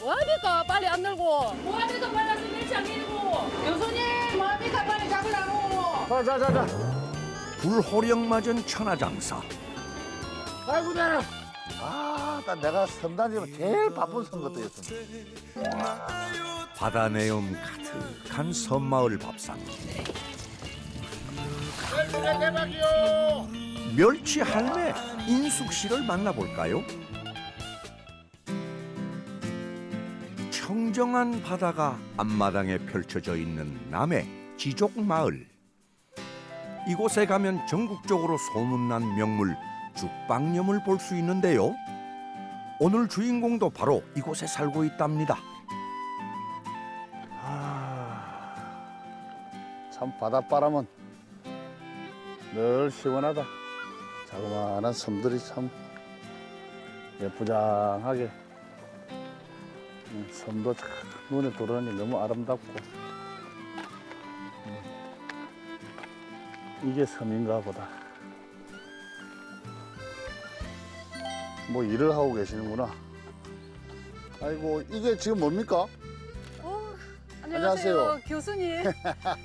뭐합니까? 빨리 안 들고. 뭐합니까? 빨리 와서 멸치 안 내리고. 교수님, 뭐합니까? 빨리 잡으라고. 자자자자. 불호령 맞은 천하장사. 아이고 내려. 나 내가 선단지면 제일 바쁜 선거때였습니다. 바다 내음 가득한 섬마을 밥상. 멸치가 대박이요. 멸치 할매 인숙 씨를 만나볼까요? 청정한 바다가 앞마당에 펼쳐져 있는 남해 지족 마을. 이곳에 가면 전국적으로 소문난 명물 죽방염을 볼 수 있는데요. 오늘 주인공도 바로 이곳에 살고 있답니다. 참 바닷바람은 늘 시원하다. 자그마한 섬들이 참 예쁘장하게 섬도 참 눈에 들어오니 너무 아름답고 이게 섬인가 보다. 뭐 일을 하고 계시는구나. 아이고 이게 지금 뭡니까? 안녕하세요. 안녕하세요. 교수님.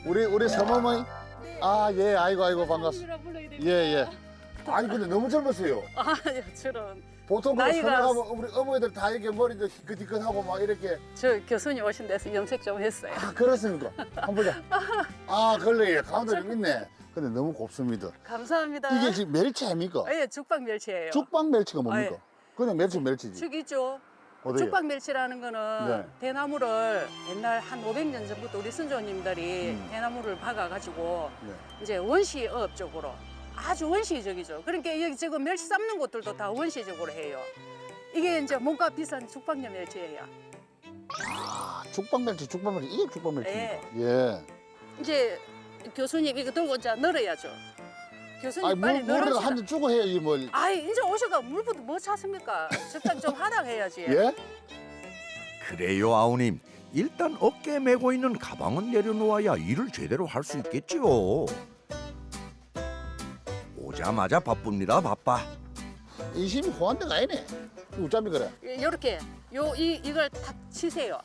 우리 섬어머니? 네. 예, 아이고 반갑습니다. 교수님이라 불러야 됩니다. 예. 아니 근데 너무 젊으세요. 저런. 보통 그 나이가- 섬나가면 우리 어머니들 다 이렇게 머리도 희끗희끗하고 막 이렇게. 저 교수님 오신 데서 염색 좀 했어요. 그렇습니까? 한번 보자. 그래 가운데 좀 있네. 근데 너무 곱습니다. 감사합니다. 이게 지금 멸치 아닙니까? 예, 죽방 멸치예요. 죽방 멸치가 뭡니까? 예. 그냥 멸치지. 죽 있죠. 어디에? 죽방 멸치라는 거는 네. 대나무를 옛날 한 500년 전부터 우리 선조님들이 대나무를 박아가지고 네. 이제 원시업 쪽으로 아주 원시적이죠. 그러니까 여기 지금 멸치 삶는 곳들도 다 원시적으로 해요. 이게 이제 몸값 비싼 죽방염 멸치예요. 죽방 멸치 이게 죽방 멸치입니까? 예. 이제 교수님 이거 들고 이제 널어야죠. 교수님 아니 빨리 물을 널읍시다. 한 잔 주고 해야지 뭘. 이제 오셔가 물부터 뭐 찾습니까? 적당 좀 하다 해야지. 예? 그래요 아우님. 일단 어깨에 메고 있는 가방은 내려놓아야 일을 제대로 할 수 있겠지요. 오자마자 바쁩니다 바빠. 인심이 호환대가 아니네. 우짜미 그래. 이렇게 이걸 탁 치세요.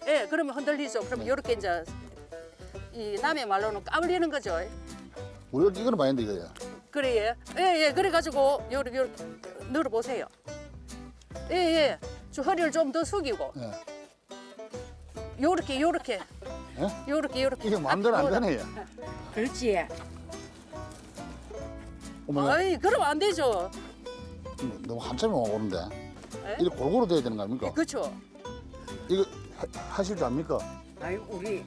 예, 그러면 흔들리죠. 그러면 이렇게 이제 이 남의 말로는 까불리는 거죠. 우리 이거는 많이 했는데 이거야. 그래, 예, 그래가지고 요렇게 늘어 보세요. 예, 저 허리를 좀 더 숙이고 예. 요렇게, 예? 요렇게. 이게 마음대로 안 되네. 얘. 그렇지. 어머, 그럼 안 되죠. 너무 한참이 오는데. 예? 이렇게 골고루 돼야 되는 거 아닙니까? 그렇죠. 이거 하실 줄 압니까? 아니 우리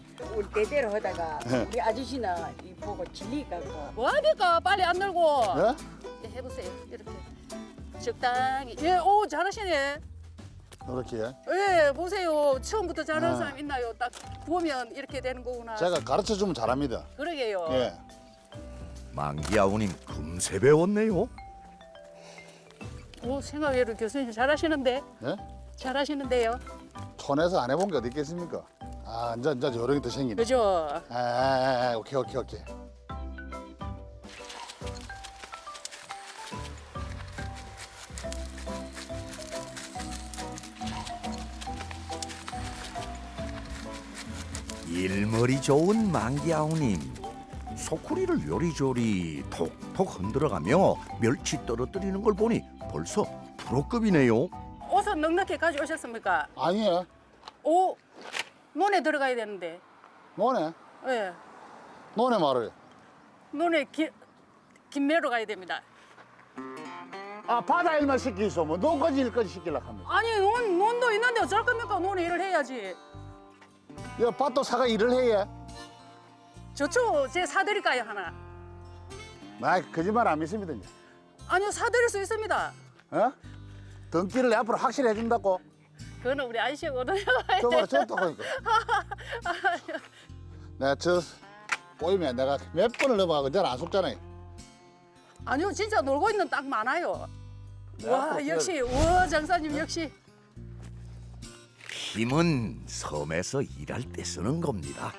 대대로 하다가 네. 우리 아저씨는 이 보고 질리갖고 뭐합니까? 빨리 안 들고. 예? 해보세요. 이렇게 적당히. 예, 오 잘하시네. 이렇게. 예, 보세요. 처음부터 잘하는 아. 사람 있나요? 딱 보면 이렇게 되는 거구나. 제가 가르쳐 주면 잘합니다. 그러게요. 예. 만기 아우님 금세 배웠네요. 오, 생각외로 교수님 잘하시는데? 예? 잘하시는데요. 촌에서 안 해본 게 어디 있겠습니까? 이제 저런 게 더 생기네. 그죠? 오케이. 일머리 좋은 만기 아우님. 소쿠리를 요리조리 톡톡 흔들어가며 멸치 떨어뜨리는 걸 보니 벌써 프로급이네요. 옷은 넉넉히 가져오셨습니까? 아니에요. 오, 논에 들어가야 되는데. 노네. 예, 노네 말을. 논에 김매로 가야 됩니다. 바다 일만 시키소. 뭐 논까지 일까지 시키려고 합니다. 아니, 논도 있는데 어쩔 겁니까? 논에 일을 해야지. 야, 밭도 사가 일을 해야. 저쪽 제 사드릴까요, 하나? 거짓말 안 믿습니다. 이제. 아니요, 사드릴 수 있습니다. 어? 등기를 내 앞으로 확실히 해준다고. 그거는 우리 아저씨거든요. 저또 하니까. 내가 보이면 내가 몇 번을 넘어가고 잘 안 속잖아요. 아니요, 진짜 놀고 있는 땅 많아요. 네, 와, 또 역시, 와, 장사님 역시. 힘은 섬에서 일할 때 쓰는 겁니다.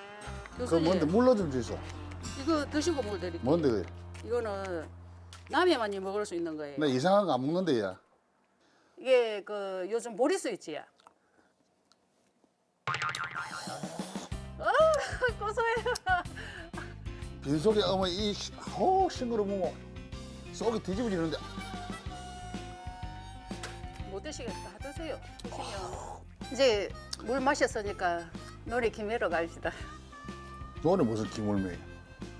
그 교수님, 뭔데 물러 좀 주소. 이거 드시고 물 드릴게요. 뭔데 그게? 이거는 남해만이 먹을 수 있는 거예요. 나 이상한 거 안 먹는데 야. 이게 요즘 보리수 있지? 빈속에 어머니 싱거러 먹어 속이 뒤집어지는데. 못 드시겠다. 드세요. 드시면 이제 물 마셨으니까 노래 김해로 갑시다. 너는 무슨 김을매?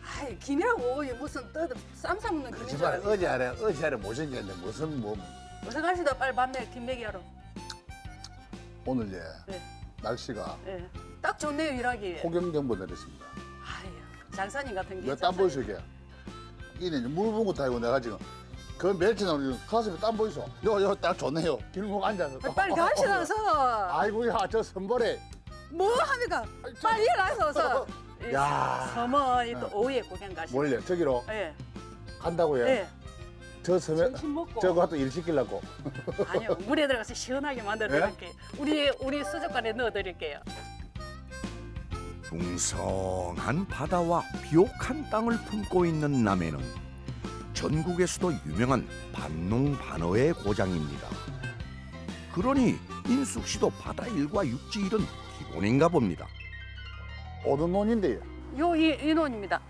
아이 김이라고 무슨 쌈 싸먹는 김인 줄 알고. 어제 하래 못생겼는데 무슨 뭐 어서 갑시다. 빨리 밤에 김매기 하러. 오늘 네. 날씨가 예. 딱 좋네요 일하기. 폭염경보 내렸습니다. 아유 장사님 같은 게. 몇 땀 보이시게? 이네 물 부은 것도 아니고 내가 지금 그 멸치 나오는 가슴에 땀 보이소. 요 딱 좋네요. 길목 앉아서. 빨리 갑시다서. 아이고야 저 선벌에. 뭐 합니까? 빨리 일어나서 어서. 야. 섬은 또 오후에 구경 가시죠. 몰래 저기로 예. 간다고요? 예. 저 섬에 점심 먹고 저거 또 일 시키려고. 아니요 물에 들어가서 시원하게 만들어 드릴게요. 우리 수족관에 넣어 드릴게요. 풍성한 바다와 비옥한 땅을 품고 있는 남해는 전국에서도 유명한 반농반어의 고장입니다. 그러니 인숙 씨도 바다 일과 육지 일은 기본인가 봅니다. 어떤 논인데요? 요 인원입니다.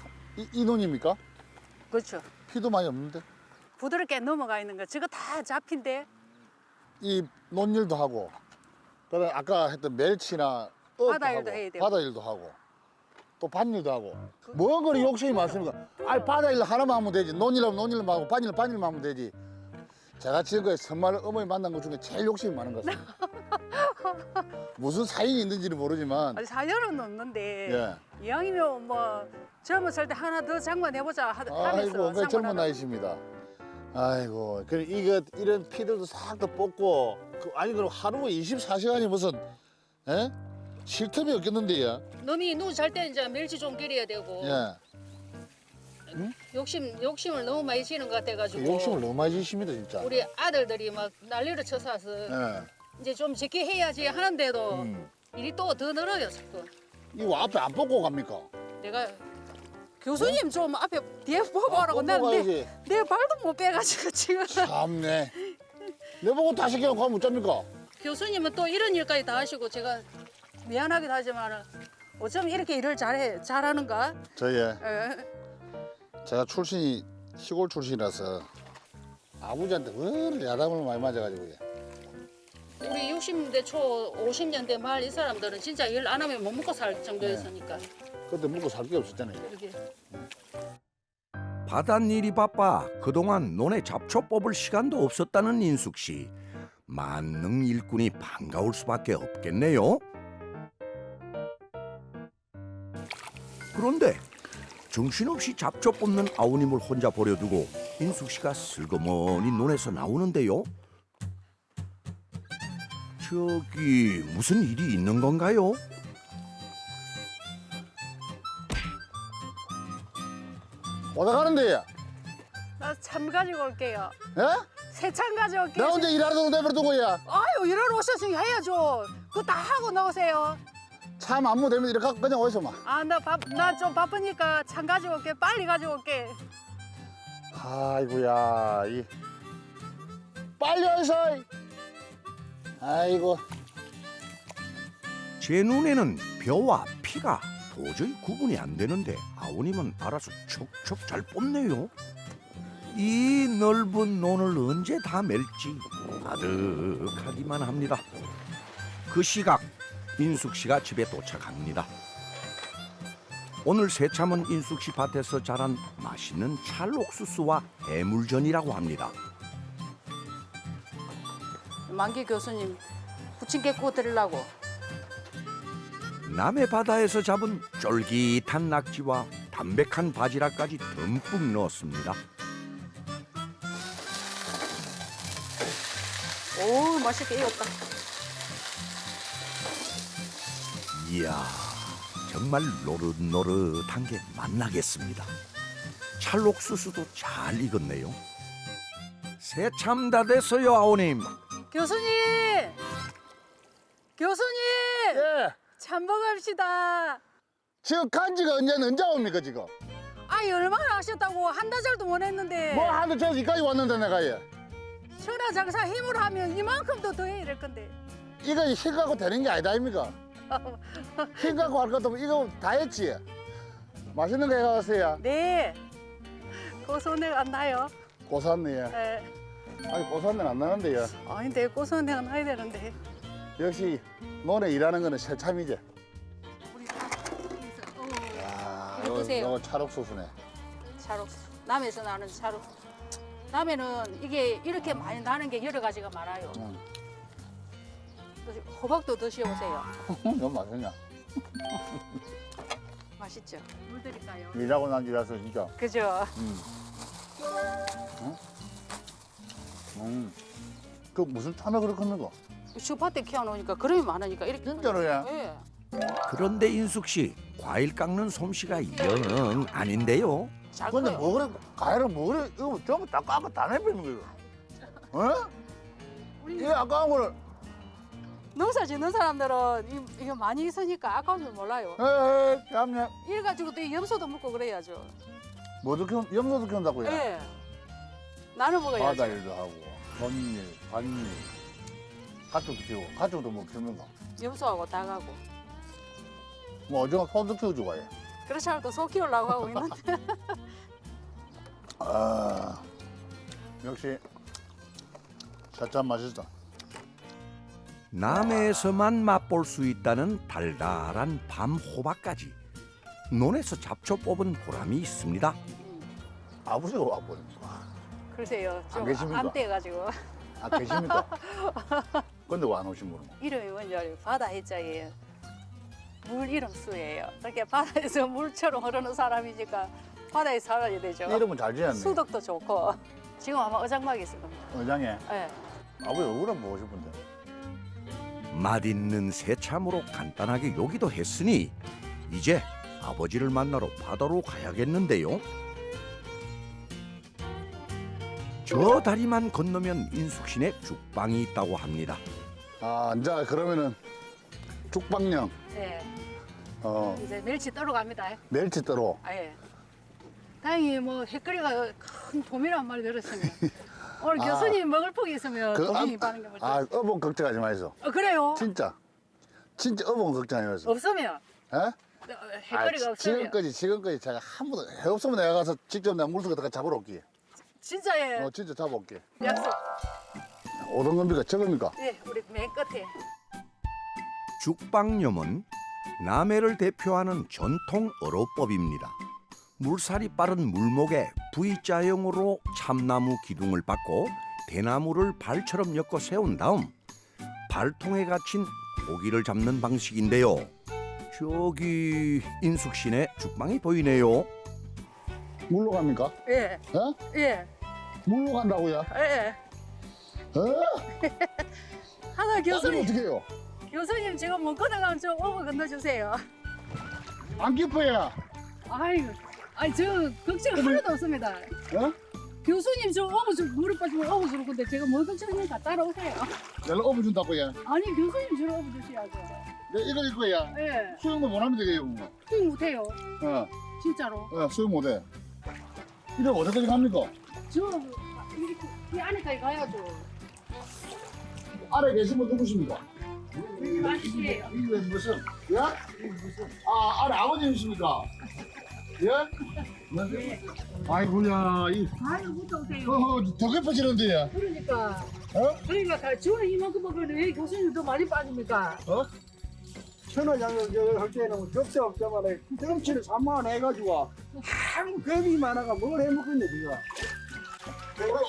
이 논입니까? 그렇죠. 피도 많이 없는데. 부드럽게 넘어가 있는 거 저거 다 잡힌데. 이 논일도 하고 그다음 아까 했던 멸치나 어업도 바다 일도 하고, 해야 되고. 바다 일도 하고 또 밭일도 하고 뭔 거리 욕심이 많습니까? 아니 바다 일 하나만 하면 되지 논일하면 논일만 하고 밭일만 하면 되지. 제가 지금까지 정말 어머니 만난 것 중에 제일 욕심이 많은 것 같습니다. 무슨 사연이 있는지는 모르지만 아니 사연은 없는데 예. 이왕이면 뭐 젊었을 때 하나 더 장만해보자 하면서 아이고 그 젊은 장만하다. 나이십니다. 아이고 그 이런 피들도 싹 다 뽑고 아니 그럼 하루에 24시간이 무슨 에? 쉴 틈이 없겠는데요. 놈이 누구 잘 때 이제 멸치 좀 기려야 되고 예. 욕심을 너무 많이 지는 것 같아가지고 욕심을 너무 많이 지십니다 진짜. 우리 아들들이 막 난리를 쳐서 예. 이제 좀 적게 해야지 하는데도 음. 일이 또 더 늘어요 자꾸. 이거 앞에 안 뽑고 갑니까? 내가 교수님 좀 앞에 뒤에 뽑아라고 난 가야지. 내 발도 못 빼가지고 지금. 참네. 내 보고 다 시켜놓고 하면 어쩝니까? 교수님은 또 이런 일까지 다 하시고 제가 미안하기도 하지만 어쩜 이렇게 일을 잘하는가? 제가 출신이 시골 출신이라서 아버지한테 늘 야단을 많이 맞아가지고 우리 60년대 초 50년대 말 이 사람들은 진짜 일 안 하면 못 먹고 살 정도였으니까. 그때 먹고 살 게 없었잖아요. 이렇게. 바닷일이 바빠 그동안 논에 잡초 뽑을 시간도 없었다는 인숙 씨. 만능 일꾼이 반가울 수밖에 없겠네요. 그런데 정신없이 잡초 뽑는 아우님을 혼자 버려두고 인숙 씨가 슬그머니 논에서 나오는데요. 저기 무슨 일이 있는 건가요? 어디 가는데? 나 참 가지고 올게요. 예? 새참 가져올게요. 나 혼자 일하러 내버려두고야. 아유 일하러 오셨으니 해야죠. 그거 다 하고 나오세요. 참 안무 되면 이렇게 갖고 그냥 어디서 막. 아 나 좀 바쁘니까 참 가지고 올게. 빨리 가지고 올게. 아이고야 빨리 어서. 아이고. 제 눈에는 벼와 피가 도저히 구분이 안 되는데 아우님은 알아서 척척 잘 뽑네요. 이 넓은 논을 언제 다 멜지 아득하기만 합니다. 그 시각 인숙 씨가 집에 도착합니다. 오늘 새참은 인숙 씨 밭에서 자란 맛있는 찰옥수수와 해물전이라고 합니다. 만기 교수님 부침개 구워 드리려고. 남해 바다에서 잡은 쫄깃한 낙지와 담백한 바지락까지 듬뿍 넣었습니다. 오 맛있게 익었다. 이야, 정말 노릇노릇한 게 맛나겠습니다. 찰옥수수도 잘 익었네요. 새참 다 됐어요, 아우님. 교수님! 교수님! 예. 참먹읍시다. 지금 간지가 언제 옵니까 지금? 아이 얼마나 하셨다고 한 달도 못 했는데. 뭐 하도 저 여기까지 왔는데 내가 예. 천하 장사 힘으로 하면 이만큼도 더 해야 될 건데. 이거 힘 갖고 되는 게 아니다 아닙니까? 힘 갖고 할 것도 이거 다 했지. 맛있는 거 해가세요. 네. 고소내가 안 나요. 고산네. 네. 아니 고산내 안 나는데요. 아닌데 고소내가 나야 되는데. 역시 논에 일하는 거는 새참이지. 야, 이거 드세요. 이거 찰옥수수네. 찰옥수. 남에서 나는 찰옥수. 남에는 이게 이렇게 많이 나는 게 여러 가지가 많아요. 호박도 드셔보세요. 너무 맛있냐? 맛있죠? 물 드릴까요? 일하고 난 일라서 진짜. 그죠? 그 무슨 참외 그렇게 큰 거? 슈퍼때 키워놓으니까 그름이 많으니까 이렇게. 진짜로요? 예. 그런데 인숙 씨 과일 깎는 솜씨가 영 아닌데요. 잘 근데 커요. 뭐 그래 과일은 뭐 그래 이거 전부 다 깎아 다 내버리는 거야. 어? 이게 아까운 거를 농사 짓는 사람들은 이거 많이 있으니까 아까운 줄 몰라요. 에이 깜냐. 이래 가지고 또 염소도 먹고 그래야죠. 뭐도 키운 염소도 키운다고요? 예. 나는 먹어야죠. 바다 일도 하고 전일, 반일, 가축도 키우고 가축도 뭐 키우는 거. 염소하고 닭하고. 뭐 오징어 소도 키워주고 해. 그렇지 않아도 소 키우려고 하고 있는데. 아 역시 새참 맛있다. 남해에서만 맛볼 수 있다는 달달한 밤 호박까지 논에서 잡초 뽑은 보람이 있습니다. 아버지가 와보니. 글쎄요. 안 계십니까? 안 떼가지고. 아 계십니까? 근데 왜 안 오신 분은? 이름이 뭔지 알아요? 바다 해자예요. 물 이름 수예요. 그렇게 바다에서 물처럼 흐르는 사람이니까 바다에 살아야 되죠. 이름은 잘 지었네. 수덕도 좋고. 지금 아마 어장막에 있을 겁니다. 의장에 예. 아버지 얼굴 한번 보고 싶은데. 맛있는 새참으로 간단하게 요기도 했으니 이제 아버지를 만나러 바다로 가야겠는데요. 저 다리만 건너면 인숙시내 죽방이 있다고 합니다. 아 이제 그러면은 죽방령 예. 이제 멸치 떠러 갑니다. 멸치 떠로. 아, 예. 다행히 뭐 햇거리가 큰 도미를 한 마리 들었으면 오늘 아. 교수님 먹을 폭이 있으면 도미 바는 게 아 어본 걱정하지 마이소. 그래요? 진짜 어본 걱정하지 마이소. 없으면 에? 햇거리가 없으면 지금까지 제가 한 번도 해 없으면 내가 가서 직접 내가 물속에 들어가 잡으러 올게. 진짜예요. 진짜 잡아올게. 약속. 오던 겁니까 적습니까? 예, 우리 맨 끝에. 죽방염은 남해를 대표하는 전통 어로법입니다. 물살이 빠른 물목에 V자형으로 참나무 기둥을 받고 대나무를 발처럼 엮어 세운 다음 발통에 갇힌 고기를 잡는 방식인데요. 저기 인숙시내 죽방이 보이네요. 물로 갑니까? 예, 어? 예, 물로 간다고요? 예. 어? 하나 아니 교수님, 어떻게 해요? 교수님 지금 못 건너가면 좀 오버 건너주세요. 안 깊어야. 아이 저 걱정 하나도 없습니다. 어? 교수님 저 오버 좀 물에 빠지면 오버 주는 건데 제가 뭘 걱정하니까 따라오세요. 연락 오면 준다고요? 아니 교수님 저를 오버 주셔야죠. 네, 이거 거야. 예, 수영도 못 하면 되겠요. 뭐. 수영 못해요. 어, 진짜로. 수영 못 해. 이거 어디까지 갑니까? 이 안에까지 가야죠. 아래 계신 분 누구십니까? 맛있게요. 이게 무슨? 예? 아, 아래 아버님이십니까? 예? 아이고야, 아유 못 오세요. 더 깊어지는데요. 그러니까 어? 그러니까 주원 이만큼 먹으면 왜 교수님 더 많이 빠집니까? 어? 천하장을 할 때는 접시 없자마자 점치를 3만 원 해가지고 아무 겁이 많아가 뭘 해먹겠네 니가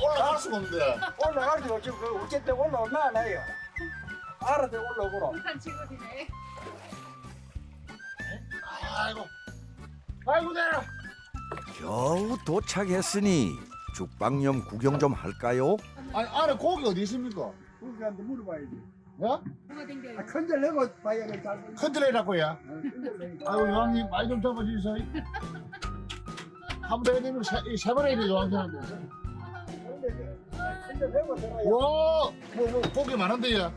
올라갈 수가 없는데. 올라갈 때 어차피 그 어쨌든 올라올라 안 해요 알아서 올라오거라 북한 직업이네. 아이고, 내가. 겨우 도착했으니 죽방염 구경 좀 할까요? 아니, 아래 고기 어디 있습니까? 우리한테 물어봐야지 예? 누가 댕겨요? 큰절 내고 봐야겠 잘 컨트레이라고요. 아이고, 여왕님, 많이 좀 잡아주세요. 한번 해드리면 세 번에 이래 여왕님한테. 큰절 내고 들어야 와, 뭐, 고기 많은데요.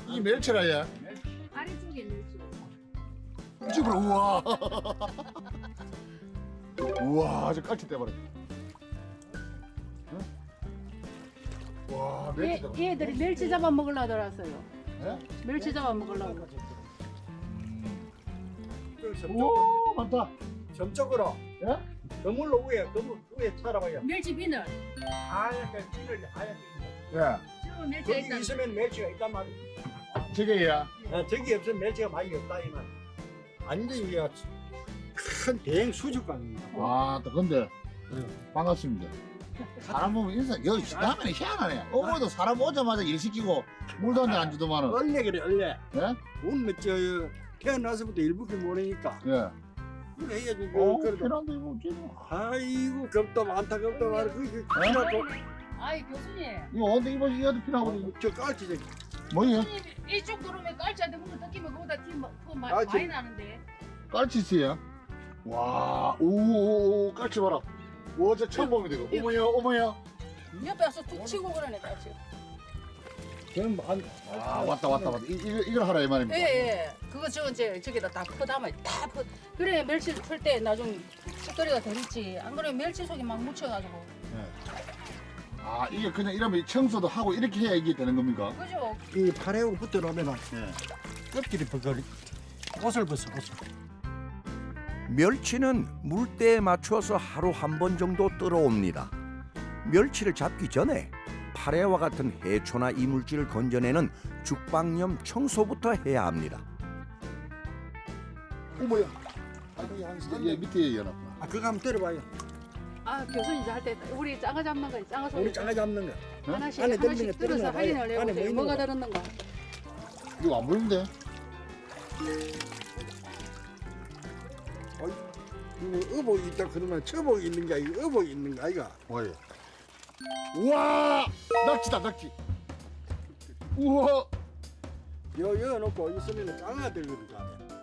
이 멸치라야. 아래쪽에 있지. 집으로, 우와. 우와, 저 깔치 떼버려. 와, 멸치 떼버려. 얘들이 멸치 잡아 먹으려고 들었어요. 예? 멸치 잡아 먹으려고. 우와, 많다. 점적으로 예? 그물로 위에 살아봐요. 멸치 비늘. 하얗게 비늘 하얗게 예. 저 멸치가 거기 있다. 있으면 멸치가 있단 말이야. 저게야. 저기 없으면 멸치가 많이 없다 이 말. 완전히 이게 큰 대형 수족관입니다. 아, 또 근데 반갑습니다. 사람 보면 인사 여기 희한하네 희한하네. 어머니도 사람 오자마자 일 시키고 물도 한 잔 안 주더만은. 원래 그래 원래. 예? 오늘 저 태어나서부터 일부러 모르니까 예. 그래 해야지. 그래도 필요한데 이거 지금. 아이고 겁도 많다 겁도 많아. 그 필요하고 아이 교수님. 이거 언제 이거 이어도 필요하고 저 깔치 저기. 뭐예요? 교수님 이쪽 들어오면 깔치한테 물을 뜯기면 그거보다 티 아, 많이 나는데. 깔치스야. 와, 오, 깔치 봐라. 와, 저 처음 봅니다 이거. 어머야. 옆에 와서 툭 치고 그러네 깔치. 저는 한 아, 왔다. 이걸 하라 이 말입니다. 예. 그거 저기다 다 퍼담아요. 다 퍼. 그래 멸치 풀 때 나중 식거리가 더 있지. 안 그러면 멸치 속에 막 묻혀가지고. 아, 이게 그냥 이러면 청소도 하고 이렇게 해야 이게 되는 겁니까? 그죠? 이 팔에 붙어 놓으면 예. 껍질이 벗겨리 옷을 벗어 옷을. 멸치는 물때에 맞춰서 하루 한 번 정도 들어옵니다. 멸치를 잡기 전에 파래와 같은 해초나 이물질을 건져내는 죽방염 청소부터 해야 합니다. 어머야. 얘 밑에 연합. 아 그거 한번 때려봐요. 아 교수님 할 때 우리 짱어 잡는 거 짱어 소리 우리 장아 잡는 거. 하나씩 안에 들어있는 하나씩 거 들어서 들어있는 거 확인을 안에 뭐 해보세요. 있는 뭐가 거. 들었는가? 이거 안 보이는데? 이거 어복이 있다 그러면 처복이 있는 게 아니고 어복이 있는 거 아이가. 뭐예요? 우와! 낙지. 우와! 여 놓고 있으면 장아 들거든.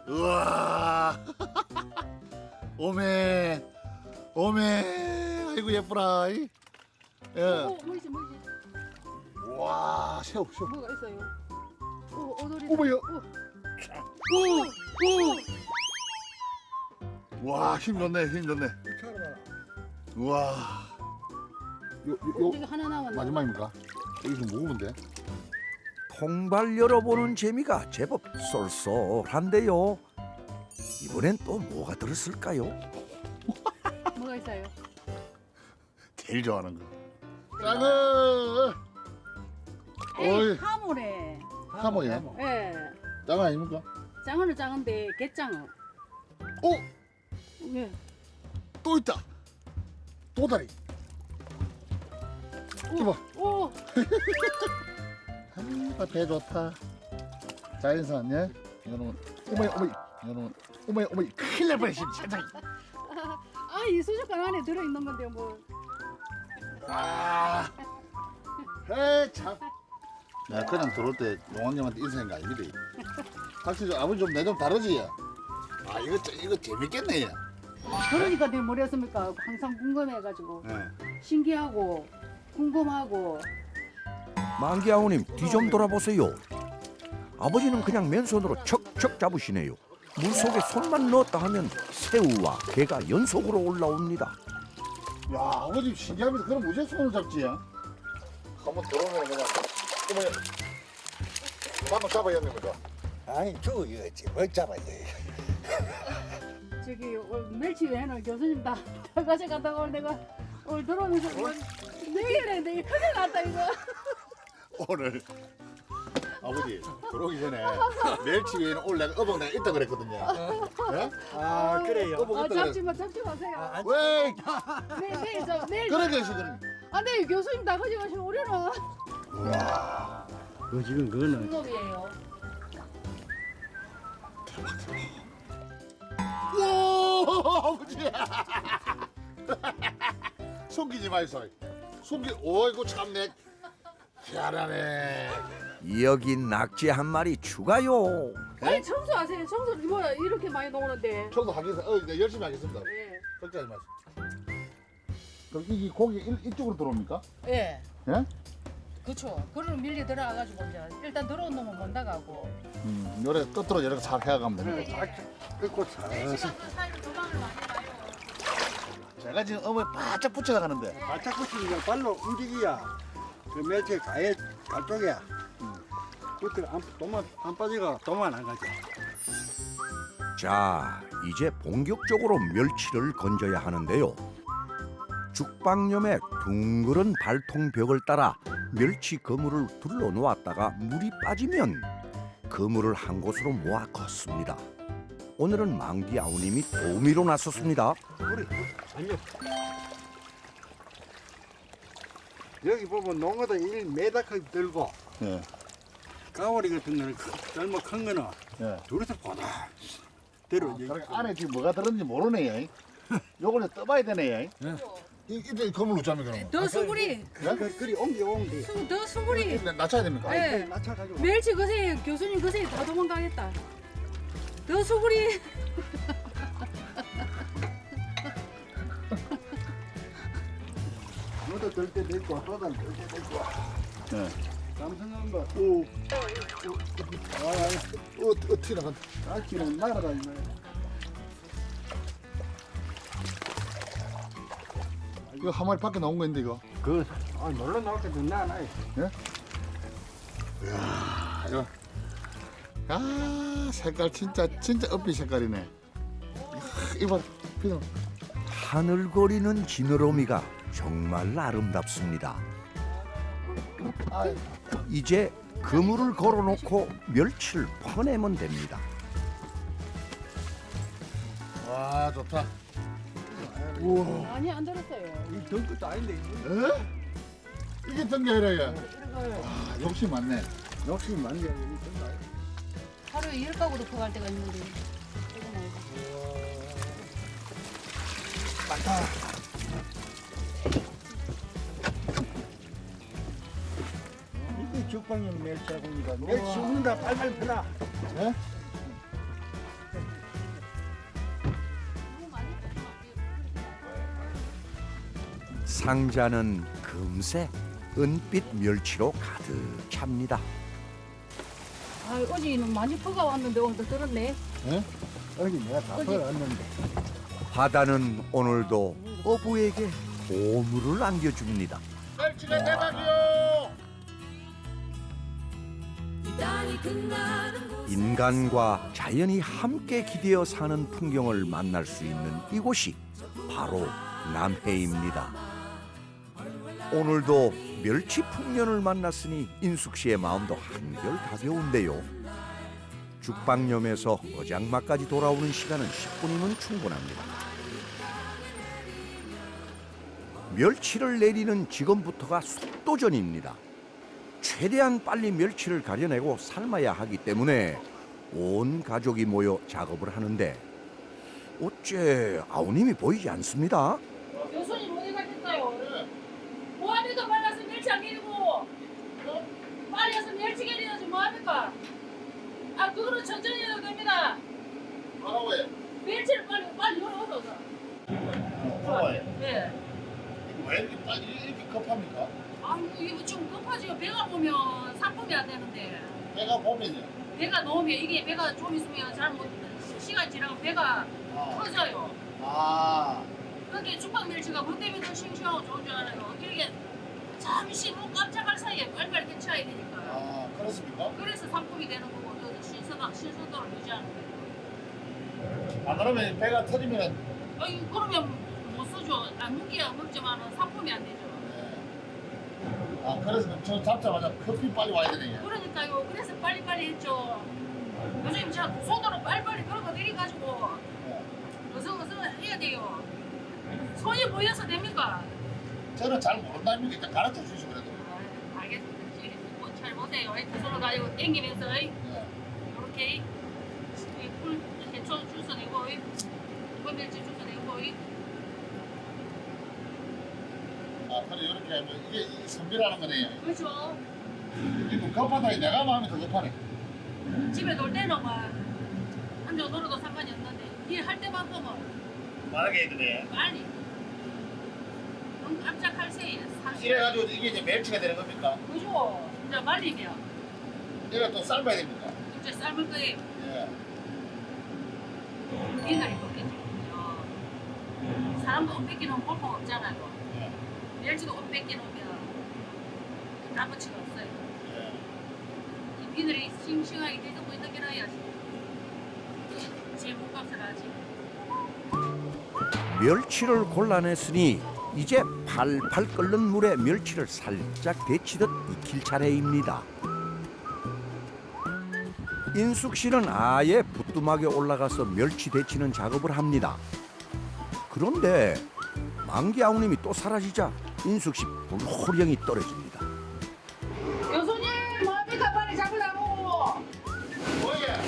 우와! 오메! 아이고 예쁘라. 예. 뭐지? 와, 새우. 뭐가 있어요? 오돌이. 어머야. 와, 힘 좋네. 차려봐라. 우와. 저기 하나 남았네. 마지막입니까? 여기서 먹으면 돼. 통발 열어보는 재미가 제법 쏠쏠한데요. 이번엔 또 뭐가 들었을까요? 뭐가 있어요? 제일 좋아하는 거. 짱어! 어이, 하모네. 하모야? 예. 짱어 아닙니까? 짱어는 짱어인데 갯짱어. 오! 예. 또 있다. 도다리. 이봐. 오. 아, 배 좋다. 자연산, 예? 여러분, 어머니, 큰일 날 뻔했습니다, 세상에. 이 수족관 안에 들어 있는 건데 뭐. 아, 에이, 참. 내가 그냥 들어올 때 용왕님한테 인사한 거 아닙니다. 확실히 아버지 좀 내 좀 다르지? 아, 이거 재밌겠네, 야. 그러니까 내가 뭐랬습니까? 항상 궁금해가지고 신기하고 궁금하고. 만기아우님 뒤 좀 돌아보세요. 아버지는 그냥 맨손으로 척척 잡으시네요. 물속에 손만 넣었다 하면 새우와 게가 연속으로 올라옵니다. 야, 아버지 신기합니다. 그럼 무슨 손을 잡지, 야? 한번 들어오면 그냥, 어머니, 방금 잡아야 됩니까? 아니 저거 이거 뭘 잡아야 돼. 저기 멸치 외에는 교수님 다 가져갔다가 오늘 내가 오늘 들어오면서 뭐 내일에 큰일 났다 이거. 오늘 아버지 들어오기 전에 멸치 외에는 오늘 내가 어복 내가 있다 그랬거든요. 예? 아 그래요. 어복 있다 잡지 그랬. 마세요. 왜? 내일. 그래 계시거든. 네 교수님 다 가져가시면 우리는 우와. 그 지금 그거는 방법이에요. 우와, 아버지. 숨기지 마이소. 어이구 참내. 희한하네. 여기 낙지 한 마리 추가요. 아니 청소하세요. 청소 뭐야 이렇게 많이 나오는데. 저도 하겠습니다. 네, 열심히 하겠습니다. 예. 걱정하지 마세요. 그럼 이 고기 이쪽으로 들어옵니까? 예. 예? 그렇죠. 그걸 밀리 들어가가지고 이제 일단 들어온 놈은 못 나가고. 요래 끝으로 이렇게 잘 해가면 됩니다. 끓고 살살 제가 지금 어머니 바짝 붙여가는데. 바짝 붙이니까 발로 움직이야. 그 멸치 가에 가쪽이야. 그때 도만 안 빠지고 도만 안 가죠. 자, 이제 본격적으로 멸치를 건져야 하는데요. 죽방염의 둥그런 발통벽을 따라 멸치 그물을 둘러 놓았다가 물이 빠지면 그물을 한 곳으로 모아 걷습니다. 오늘은 망기 아우님이 도우미로 나섰습니다. 우리 아니요. 여기 보면 농어도 1m 들고 예. 가오리 같은 거는 젊어 큰 거는 예. 둘이서 보다 들어. 그러니까 안에 지금 뭐가 들었는지 모르네. 요걸 떠봐야 되네. 이때 건물 놓자면 그러면. 더 수구리, 그리 옮겨 돼. 더 수구리. 낮춰야 됩니까? 네. 낮춰가지고. 멸치 거세 교수님 거세 다 도망가겠다. 더 수구리. 너도 들 때도 있고 또다 들 때도 있고. 네. 남성한 거. 어떻게 나간다. 날치는 날아다니네. 이거 한 마리 밖에 나온 건데 이거. 놀러 나올게도 나나. 이거. 아 색깔 진짜 은빛 색깔이네. 이봐 피는. 하늘거리는 지느러미가 정말 아름답습니다. 이제 그물을 걸어놓고 멸치를 퍼내면 됩니다. 와 좋다. 우와. 아니 안 들었어요. 이 덩크도 아닌데. 에? 이게 뜬게 아니라 얘. 와 욕심 많네. 욕심이 많네. 이 덩크 아닌데. 하루에 10가구도 퍼갈 때가 있는데. 이거 말고. 이게 죽방용 멸치하고니까 멸치 웃는다 팔팔 펴라. 예? 상자는 금세 은빛 멸치로 가득 찹니다. 아, 어제는 많이 퍼가 왔는데 오늘도 들었네. 예? 어디 내가 다 퍼왔는데. 바다는 오늘도 어부에게 보물을 안겨줍니다. 멸치가 대박이요. 인간과 자연이 함께 기대어 사는 풍경을 만날 수 있는 이곳이 바로 남해입니다. 오늘도 멸치 풍년을 만났으니 인숙 씨의 마음도 한결 가벼운데요. 죽방염에서 어장마까지 돌아오는 시간은 10분이면 충분합니다. 멸치를 내리는 지금부터가 속도전입니다. 최대한 빨리 멸치를 가려내고 삶아야 하기 때문에 온 가족이 모여 작업을 하는데 어째 아우님이 보이지 않습니다. 교수님 어디 가셨어요? 뭐합니까? 빨리 와서 멸치 안 내리고 빨리 와서 멸치 내리는지 뭐합니까? 아 그거는 천천히 해도 됩니다. 뭐라고요? 멸치를 빨리 열어서. 뭐라고요? 네. 왜 이렇게 빨리 이렇게 급합니까? 아이고 이거 좀 급하지요. 배가 보면 상품이 안 되는데 내가 보면요. 배가 넣으면 이게 배가 좀 있으면 잘못 시간 지나면 배가 터져요. 아. 그게 죽방 멸치가 뭐 때문에 더 싱싱하고 좋은 줄 알아요. 이렇게 잠시 눈 깜짝할 사이에 빨리빨리 대처해야 되니까. 아 그렇습니까? 그래서 상품이 되는 거고 또 신선도를 유지하는 거예요. 아 그러면 배가 터지면 아니 그러면 못 쓰죠. 안 먹기야 먹지만 상품이 안 되죠. 아 그래서 저 잡자마자 커피 빨리 와야 되네. 그러니까요. 그래서 빨리빨리 했죠. 요즘 제가 두 손으로 빨리빨리 걸어 내려가지고 어서어서 해야 돼요. 손이 보여서 됩니까? 저는 잘 모른다니까 일단 가르쳐 주시고 그래도. 아, 알겠습니다. 잘 못해요. 두 손으로 가지고 당기면서 네. 이렇게 풀 대충 주워내고 건멸치 주워내고 아 그래 이렇게 하면 이게 선비라는 거네요. 그렇죠. 이거 급하다니 내가 마음이 더 급하네. 집에 놀 때는 막 한정 놀아도 상관이 없는데 일할 때만큼은 말하게 해야 되네. 빨리 너무 깜짝할 새에 사실 이래가지고 이게 이제 멸치가 되는 겁니까? 그죠. 이제 말리면 이거 또 삶아야 됩니까? 이제 삶을 거예요. 예. 옛날에 먹겠죠. 사람도 옷 뺏기는 볼품 없잖아요. 예. 멸치도 옷 뺏기놓으면 값어치가 없어요. 예. 이 비늘이 싱싱하게 뒤집고 있는 게 나야지 제 몸값을 하지. 멸치를 골라냈으니 이제 팔팔 끓는 물에 멸치를 살짝 데치듯 익힐 차례입니다. 인숙 씨는 아예 부뚜막에 올라가서 멸치 데치는 작업을 합니다. 그런데 만기 아우님이 또 사라지자 인숙 씨 불호령이 떨어집니다. 교수님 뭐합니까? 빨리 잡으라고. 뭐야?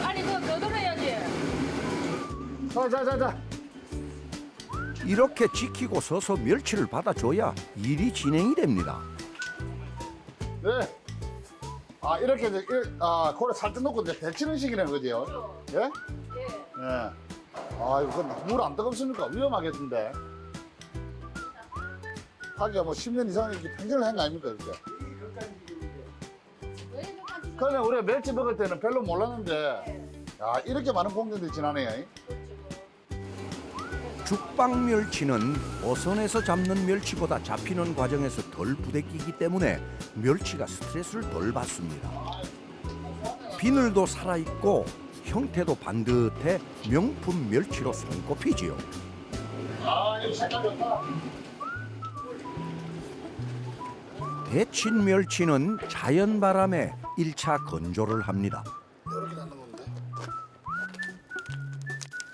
아니 그거 거들어야지. 자자자자. 이렇게 지키고 서서 멸치를 받아줘야 일이 진행이 됩니다. 네. 아 이렇게 이제 고래 살짝 넣고 이제 데치는 식이네 그죠? 예? 예. 아 이거 물 안 뜨겁습니까? 위험하겠는데. 하기가 뭐 10년 이상 이렇게 평생을 한 거 아닙니까 이렇게? 그러면 우리가 멸치 먹을 때는 별로 몰랐는데, 야 이렇게 많은 공정들이 지나네요. 죽방 멸치는 어선에서 잡는 멸치보다 잡히는 과정에서 덜 부대끼기 때문에 멸치가 스트레스를 덜 받습니다. 비늘도 살아있고 형태도 반듯해 명품 멸치로 손꼽히지요. 아 이거 색깔 좋다. 데친 멸치는 자연 바람에 1차 건조를 합니다. 이렇게 넣는 건데.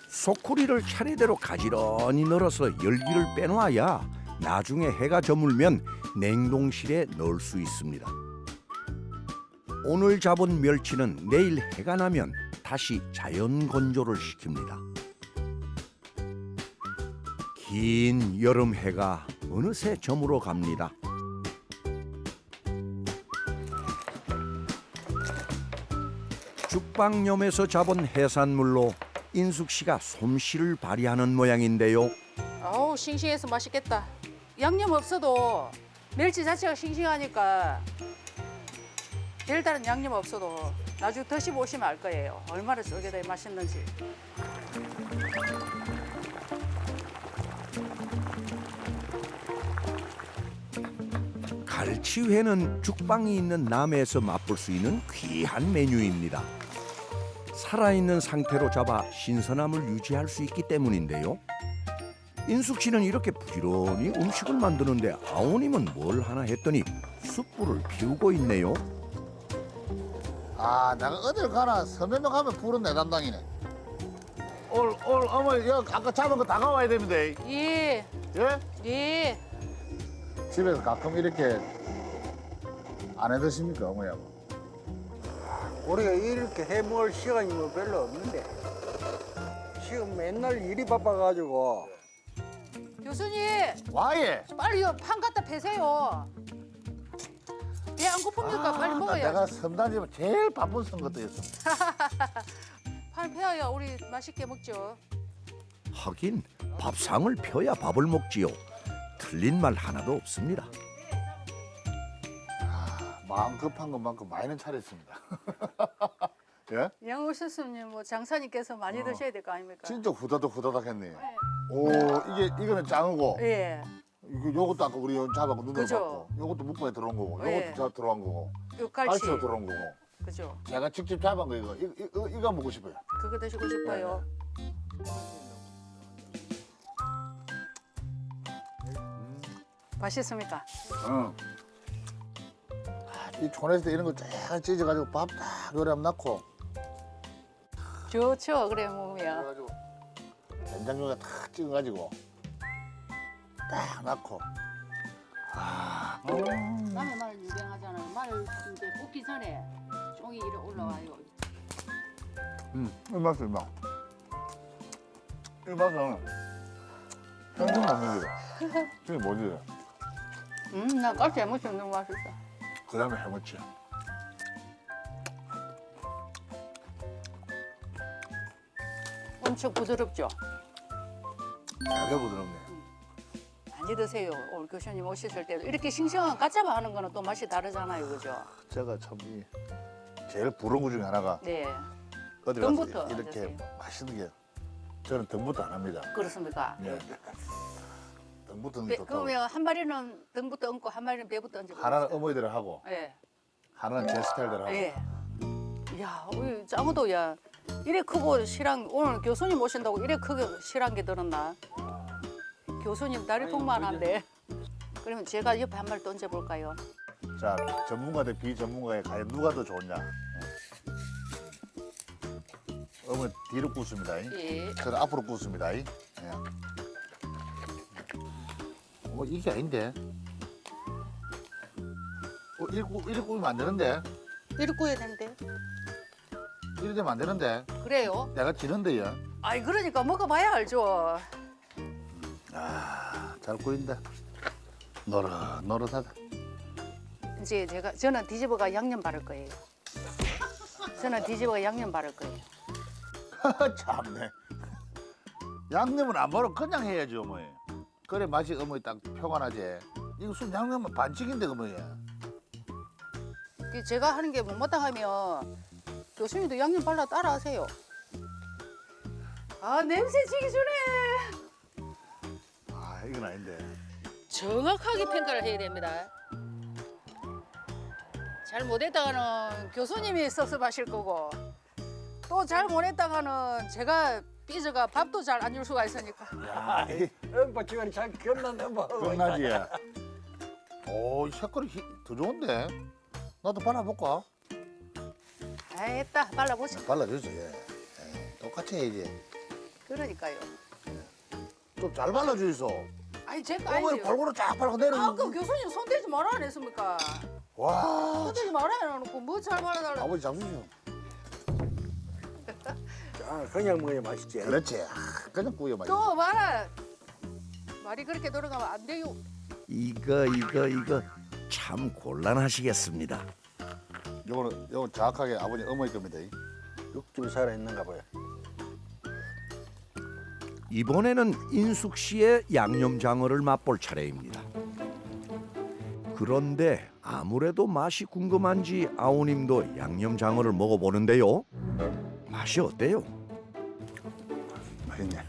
소쿠리를 차례대로 가지런히 널어서 열기를 빼놔야 나중에 해가 저물면 냉동실에 넣을 수 있습니다. 오늘 잡은 멸치는 내일 해가 나면 다시 자연 건조를 시킵니다. 긴 여름 해가 어느새 저물어 갑니다. 죽방염에서 잡은 해산물로 인숙 씨가 솜씨를 발휘하는 모양인데요. 아우 싱싱해서 맛있겠다. 양념 없어도 멸치 자체가 싱싱하니까 별다른 양념 없어도 나중에 드셔보시면 알 거예요. 얼마나 쫄깃하게 맛있는지. 갈치회는 죽방이 있는 남해에서 맛볼 수 있는 귀한 메뉴입니다. 살아있는 상태로 잡아 신선함을 유지할 수 있기 때문인데요. 인숙 씨는 이렇게 부지런히 음식을 만드는데 아우님은 뭘 하나 했더니 숯불을 피우고 있네요. 아 내가 어딜 가나 서면명 하면 불은 내 담당이네. 오늘 어머니 여기 아까 잡은 거 다 가와야 됩니다. 예, 예? 예. 집에서 가끔 이렇게 안 해 드십니까 어머니하고? 우리가 이렇게 해먹을 시간이 뭐 별로 없는데 지금 맨날 일이 바빠가지고 교수님, 와예. 빨리 판 갖다 패세요. 배 안 고픕니까? 빨리 먹어야지. 내가 선단지면 제일 바쁜 선거도였습니다. 판 패야 우리 맛있게 먹죠. 하긴 밥상을 펴야 밥을 먹지요. 틀린 말 하나도 없습니다. 마음 급한 것만큼 많이는 차렸습니다. 예? 양 오셨으면 뭐 장사님께서 많이 드셔야 될 거 아닙니까? 진짜 후다닥 했네. 네. 오 이거는 짱이고 예. 요것도 아까 우리 잡아고 눈을 그죠. 봤고 요것도 묶음에 들어온 거고 예. 요것도 자 들어간 거고 육갈치. 갈치로 들어온 거고 그죠. 제가 직접 잡은 거 이거 먹고 싶어요. 그거 드시고 싶어요. 맛있습니까? 응. 이 촌에서 이런 거 쫙 찢어가지고 밥 딱 요리하면 넣고 좋죠. 그래 먹으면. 그래가지고 된장용에 탁 찍어가지고 딱 넣고 남의 마늘 유명하잖아요. 마늘 이제 볶기 전에 종이 이래 올라와요. 이 맛이 막. 이 맛은 평생 먹는 거야. 저게 뭐지? 나 깍지 해먹지 너무 맛있어. 그 다음에 해먹지. 엄청 부드럽죠. 되게 부드럽네. 많이 드세요. 오늘 교수님 오셨을 때도 이렇게 싱싱한 까짜바 하는 거는 또 맛이 다르잖아요, 그죠? 제가 참 제일 부러운 것 중에 하나가 네, 어디 등부터 가서 이렇게 드세요. 맛있는 게 저는 등부터 안 합니다. 그렇습니까? 네. 등부터는 배, 좋다고. 그러면 한 마리는 등부터 얹고 한 마리는 배부터 얹고. 하나는 어머니들 하고 예, 하나는 제 스타일대로 하고. 예. 야, 우리 짱어도 야 이래 크고 실한 오늘 교수님 오신다고 이래 크게 실한 게 들었나? 교수님 다리 통만한데. 그러면 제가 옆에 한 말 던져볼까요? 자, 전문가 대 비전문가에 과연 누가 더 좋냐? 어머니 뒤로 굽습니다. 예. 저는 앞으로 굽습니다. 예. 이게 아닌데. 이렇게 굽으면 안 되는데. 이렇게 구워야 되는데. 이렇게 되면 안 되는데. 그래요? 내가 지는데요. 아이 그러니까 먹어봐야 알죠. 아, 잘 구인다. 노릇하다. 이제 저는 뒤집어가 양념 바를 거예요. 저는 뒤집어가 양념 바를 거예요. 참네. 양념은 안 바로 그냥 해야지 어머니. 그래 맛이 어머니 딱 표가 나지. 이거 순 양념은 반칙인데 어머니. 제가 하는 게 못마땅하면 교수님도 양념 발라 따라하세요. 아 냄새 지기 전에 아 이건 아닌데. 정확하게 평가를 해야 됩니다. 잘 못했다가는 교수님이 섭섭하실 거고 또 잘 못했다가는 제가 삐져가 밥도 잘 안 줄 수가 있으니까. 야, 엄마 지금 잘 기억난다 뭐. 끝나지. 오, 이 색깔이 더 좋은데. 나도 발라볼까? 아 했다 발라보자. 발라주죠. 예. 똑같이 해야지. 그러니까요. 좀 잘 발라주이소. 아니 제가 어머니 아니에요. 골고루 쫙 발고 내려. 아까 교수님 손대지 말아 안 했습니까? 와, 손대지 말아 해놓고 뭐 잘 발라달라. 아버지 장수님. 아, 그냥 먹어야 맛있지. 그렇지. 그냥 구워 맛있어. 또 말아. 말이 그렇게 돌아가면 안 돼요. 이거 참 곤란하시겠습니다. 요거는 정확하게 아버님 어머니 겁니다. 육즙이 살아 있는가 봐요. 이번에는 인숙 씨의 양념장어를 맛볼 차례입니다. 그런데 아무래도 맛이 궁금한지 아우님도 양념장어를 먹어보는데요. 맛이 어때요? 맛있네.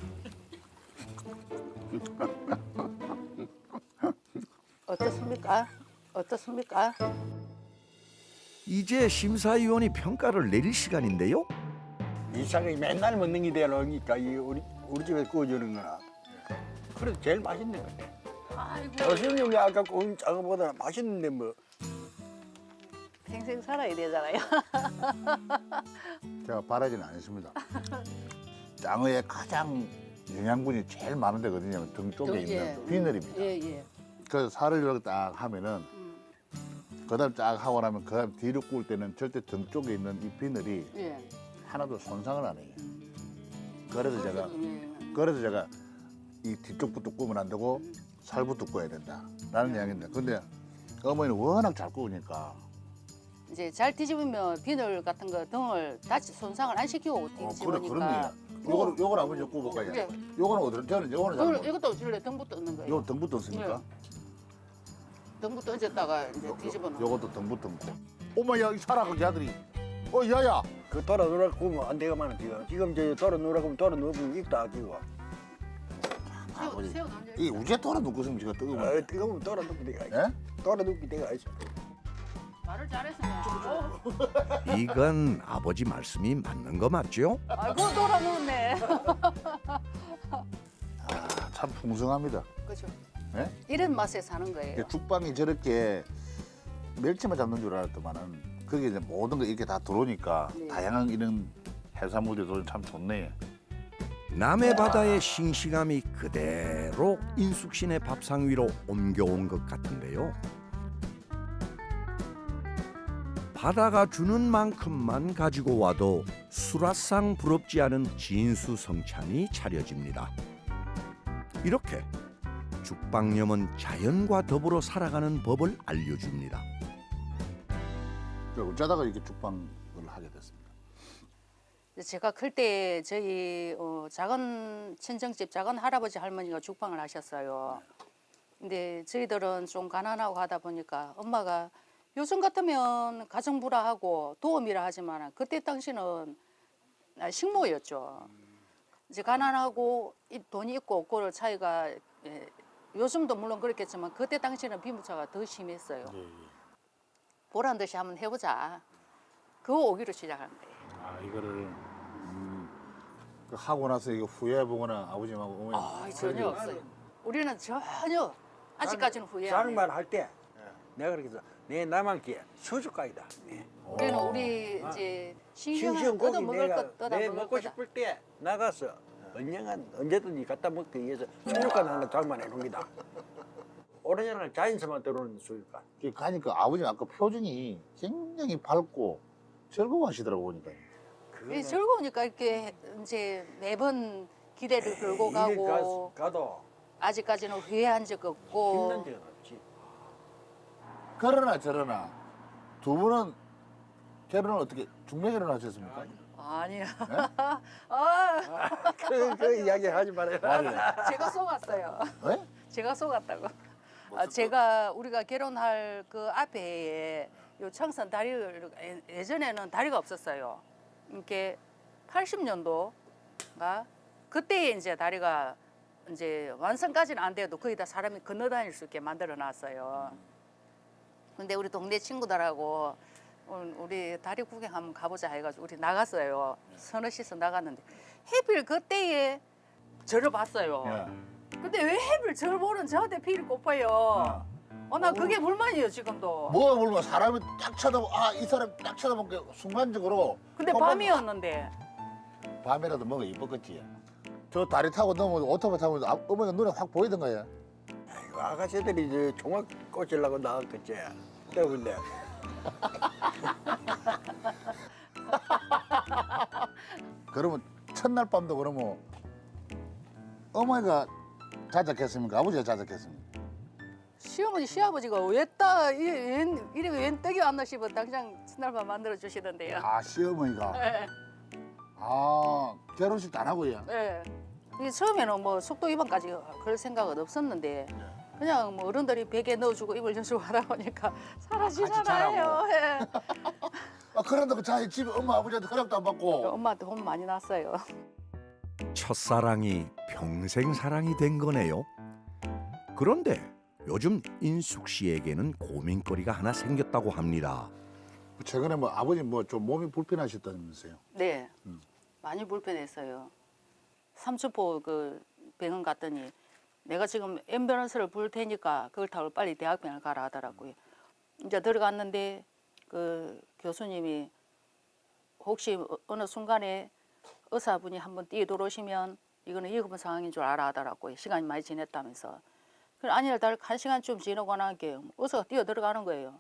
어떻습니까? 어떻습니까? 이제 심사위원이 평가를 내릴 시간인데요. 이상하게 맨날 먹는 게 되니까 우리 집에 구워주는 거나. 그래도 제일 맛있는 거 같아. 아이고 교수님이 아까 구운 장어보다 맛있는데 뭐. 평생 살아야 되잖아요. 제가 바라지는 않습니다. 장어의 가장 영양분이 제일 많은 데거든요. 등 쪽에 등, 있는 예. 비늘입니다. 예예. 그래서 살을 이렇게 딱 하면은 그다음 쫙 하고 나면 그다음 뒤로 구울 때는 절대 등 쪽에 있는 이 비늘이 예. 하나도 손상을 안 해요. 그래서 제가 예. 이 뒤쪽부터 구우면 안 되고 살부터 구워야 된다라는 이야기인데 근데 어머니는 워낙 잘 구우니까 이제 잘 뒤집으면 비늘 같은 거 등을 다치 손상을 안 시키고 그래 뒤집으니까. 그러네. 요걸 아버지 구워볼까요? 예. 요거는 어디 저는 요거는 잘 구워요. 이것도 줄래 등부터 넣는 거예요. 요 등부터 씁니까? 등부터 얹었다가 이제 뒤집어 놓. 요것도 등부터 먹고. 어머야 이 사라고 이 아들이. 야야. 그 돌아 누라고 구우면 안 되가만 지금 저 돌아 누라고 하면 돌아 누우면 익도 아끼고. 새우 얹어. 이 우제 돌아 놓고 있으면 제가 뜨거우면. 뜨거우면 돌아 눕기 되가 있어. 예? 돌아 눕기 되가 있어. 말을 잘했으면. 이건 아버지 말씀이 맞는 거 맞죠? 아이고 돌아 놓네. 참 풍성합니다. 그죠. 예? 이런 맛에 사는 거예요. 죽방이 저렇게 멸치만 잡는 줄 알았더만은 그게 이제 모든 거 이렇게 다 들어오니까 네. 다양한 이런 해산물들이 들어오면 참 좋네. 남해 바다의 싱싱함이 그대로 인숙신의 밥상 위로 옮겨온 것 같은데요. 바다가 주는 만큼만 가지고 와도 수라상 부럽지 않은 진수성찬이 차려집니다. 이렇게 죽방염은 자연과 더불어 살아가는 법을 알려줍니다. 어쩌다가 이렇게 죽방을 하게 됐습니다. 제가 클 때 저희 작은 친정집 작은 할아버지 할머니가 죽방을 하셨어요. 근데 저희들은 좀 가난하고 하다 보니까 엄마가 요즘 같으면 가정부라하고 도우미라 하지만 그때 당시는 식모였죠. 이제 가난하고 돈이 있고 없고의 차이가 요즘도 물론 그렇겠지만 그때 당시는 빈부차가 더 심했어요. 보란 듯이 한번 해보자. 그거 오기로 시작한 거예요. 이거를 그 하고 나서 이거 후회해보거나 아버님하고 어머니. 아, 전혀 없어요. 우리는 전혀 아직까지는 후회 안 해요. 쌍말 할 때 내가 그렇게 해서 내 남한테 수주가이다. 우리는 우리 이제 싱싱 싱싱한 고기 얻어 먹을 내가 것 떠다 내 먹을 먹고 거다. 싶을 때 나가서 언제든지 갖다 먹기 위해서 수주가 하나 장만해 놓습니다. 오래전에 자연스만 들어오는 수주가. 가니까 아버님 아까 표정이 굉장히 밝고 즐거워하시더라고 보니까. 이게 즐거우니까 이렇게 이제 매번 기대를 걸고 가고 가도 아직까지는 후회한 적 없고 힘든 적은 없지. 그러나 저러나 두 분은 결혼을 어떻게 중매 결혼하셨습니까? 아니야. 그 이야기 하지 말아요. 제가 속았어요. 네? 제가 속았다고. 제가 우리가 결혼할 그 앞에 해에 요 청선 다리를 예전에는 다리가 없었어요. 이렇게 80년도가 그때에 이제 다리가 이제 완성까지는 안 돼도 거의 다 사람이 건너 다닐 수 있게 만들어 놨어요. 근데 우리 동네 친구들하고 우리 다리 구경 한번 가보자 해가지고 우리 나갔어요. 서너 시서 나갔는데 해필 그때에 저를 봤어요. 예. 근데 왜 해필 저를 보는 저한테 피를 꼽아요. 나 그게 불만이에요 지금도. 뭐가 물면 사람이 딱 쳐다보 이 사람 딱 쳐다보니까 순간적으로 근데 밤이었는데 밤이라도 뭐가 이뻤겠지. 저 다리 타고 넘어도 오토바이 타고 어머니가 눈에 확 보이던 거야. 아이고, 아가씨들이 이제 종합 꽂으려고 나왔겠지. 때문에 그러면 첫날 밤도 그러면 어머니가 자작했습니까? 아버지가 자작했습니까? 시어머니 시아버지가 왜따 이래 웬 떡이 왔나 싶어 당장 첫날밤 만들어 주시던데요. 아 시어머니가. 네. 아 결혼식도 안 하고요. 네. 이게 처음에는 뭐 속도 위반까지 그럴 생각은 없었는데 그냥 뭐 어른들이 베개 넣어주고 이불 져주고 하다 보니까 사라지잖아요. 예. 그런다고 자기 집에 엄마 아버지한테 허락도 안 받고. 엄마한테 혼 많이 났어요. 첫사랑이 평생 사랑이 된 거네요. 그런데 요즘 인숙 씨에게는 고민거리가 하나 생겼다고 합니다. 최근에 뭐 아버님 뭐 좀 몸이 불편하셨다면서요? 네, 많이 불편했어요. 삼천포 그 병원 갔더니 내가 지금 앰뷸런스를 부를 테니까 그걸 타고 빨리 대학병을 가라 하더라고요. 이제 들어갔는데 그 교수님이 혹시 어느 순간에 의사분이 한번 뛰어들어오시면 이거는 위급한 상황인 줄 알아 하더라고요. 시간이 많이 지났다면서. 그래 아니라 달 1시간쯤 지나고 나게 의사가 뛰어들어가는 거예요.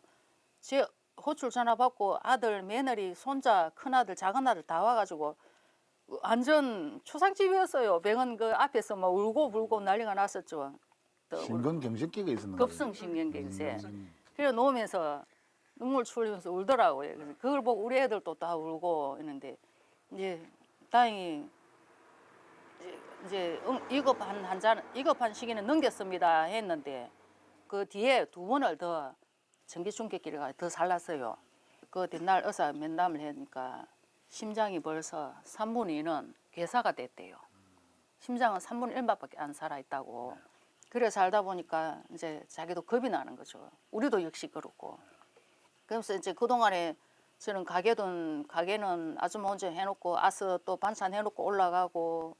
제 호출 전화 받고 아들, 며느리, 손자, 큰아들, 작은아들 다 와가지고 완전 초상집이었어요. 병원 그 앞에서 막 울고 불고 난리가 났었죠. 또 심근경색기가 있었는 거예요. 급성신경계세. 그래 놓으면서 눈물 출리면서 울더라고요. 그래서 그걸 보고 우리 애들도 다 울고 있는데 이제 다행히 이제 위급한 시기는 넘겼습니다 했는데 그 뒤에 2번을 더 전기 충격기가 더 살랐어요. 그 뒷날 의사 면담을 하니까 심장이 벌써 3분의 2는 괴사가 됐대요. 심장은 3분의 1밖에 안 살아있다고. 그래 살다 보니까 이제 자기도 겁이 나는 거죠. 우리도 역시 그렇고. 그래서 이제 그동안에 저는 가게는 아줌마 혼자 해놓고 아스 또 반찬 해놓고 올라가고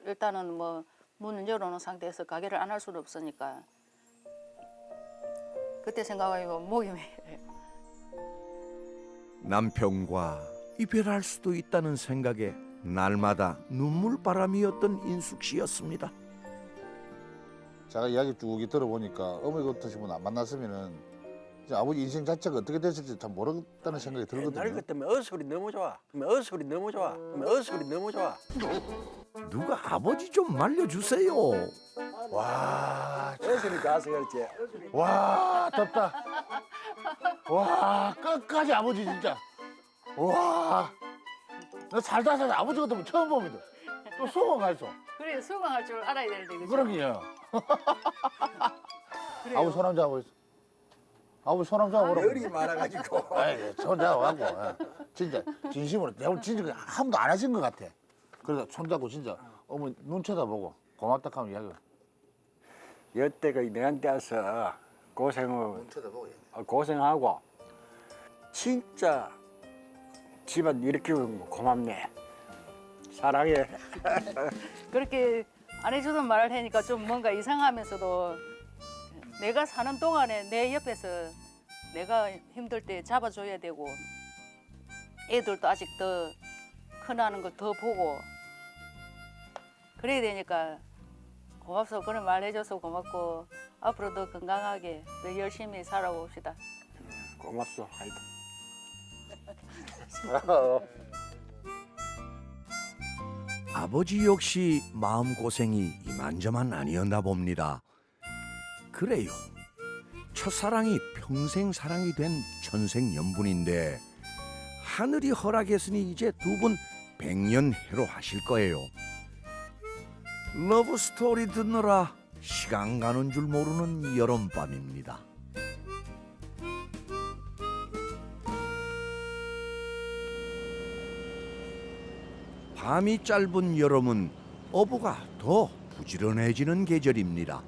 일단은 뭐 문을 열어놓은 상태에서 가게를 안 할 수는 없으니까 그때 생각하면 목이 메요. 남편과 이별할 수도 있다는 생각에 날마다 눈물바람이었던 인숙 씨였습니다. 제가 이야기 쭉 들어보니까 어머니 같으신 안 만났으면은 이제 아버지 인생 자체가 어떻게 됐을지 참 모르겠다는 생각이 옛날 들거든요. 같으면 어소리 너무 좋아. 어소리 너무 좋아. 어소리 너무 좋아. 누가 아버지 좀 말려주세요. 와, 어소리 가서 그렇지. 와 덥다. 와 끝까지 아버지 진짜. 와, 나 살다 아버지 같으면 처음 봅니다. 또 수긍했어. 그래 수긍할 줄 알아야 되는데 그죠? 그러게요. 그래요. 아버지 손 한번 잡고 있어. 아버지 손 한번 잡고 열이 많아가지고. 에이, 손 잡아갖고 진짜 진심으로 내가 진짜 한 번도 안 하신 것 같아. 그래서 손 잡고 진짜 어머니 눈 쳐다보고 고맙다 하면 이야기. 여태가 내한테 와서 고생하고 진짜 집안 이렇게 고맙네. 사랑해. 그렇게 안 해주던 말을 하니까 좀 뭔가 이상하면서도 내가 사는 동안에 내 옆에서 내가 힘들 때 잡아줘야 되고 애들도 아직 더 커나는 걸 더 보고 그래야 되니까 고맙소. 그런 말 해줘서 고맙고 앞으로도 건강하게 더 열심히 살아봅시다. 고맙소. 아이고. 아버지 역시 마음고생이 이만저만 아니었나 봅니다. 그래요. 첫사랑이 평생 사랑이 된 천생연분인데 하늘이 허락했으니 이제 두 분 백년해로 하실 거예요. 러브 스토리 듣느라 시간 가는 줄 모르는 여름밤입니다. 밤이 짧은 여름은 어부가 더 부지런해지는 계절입니다.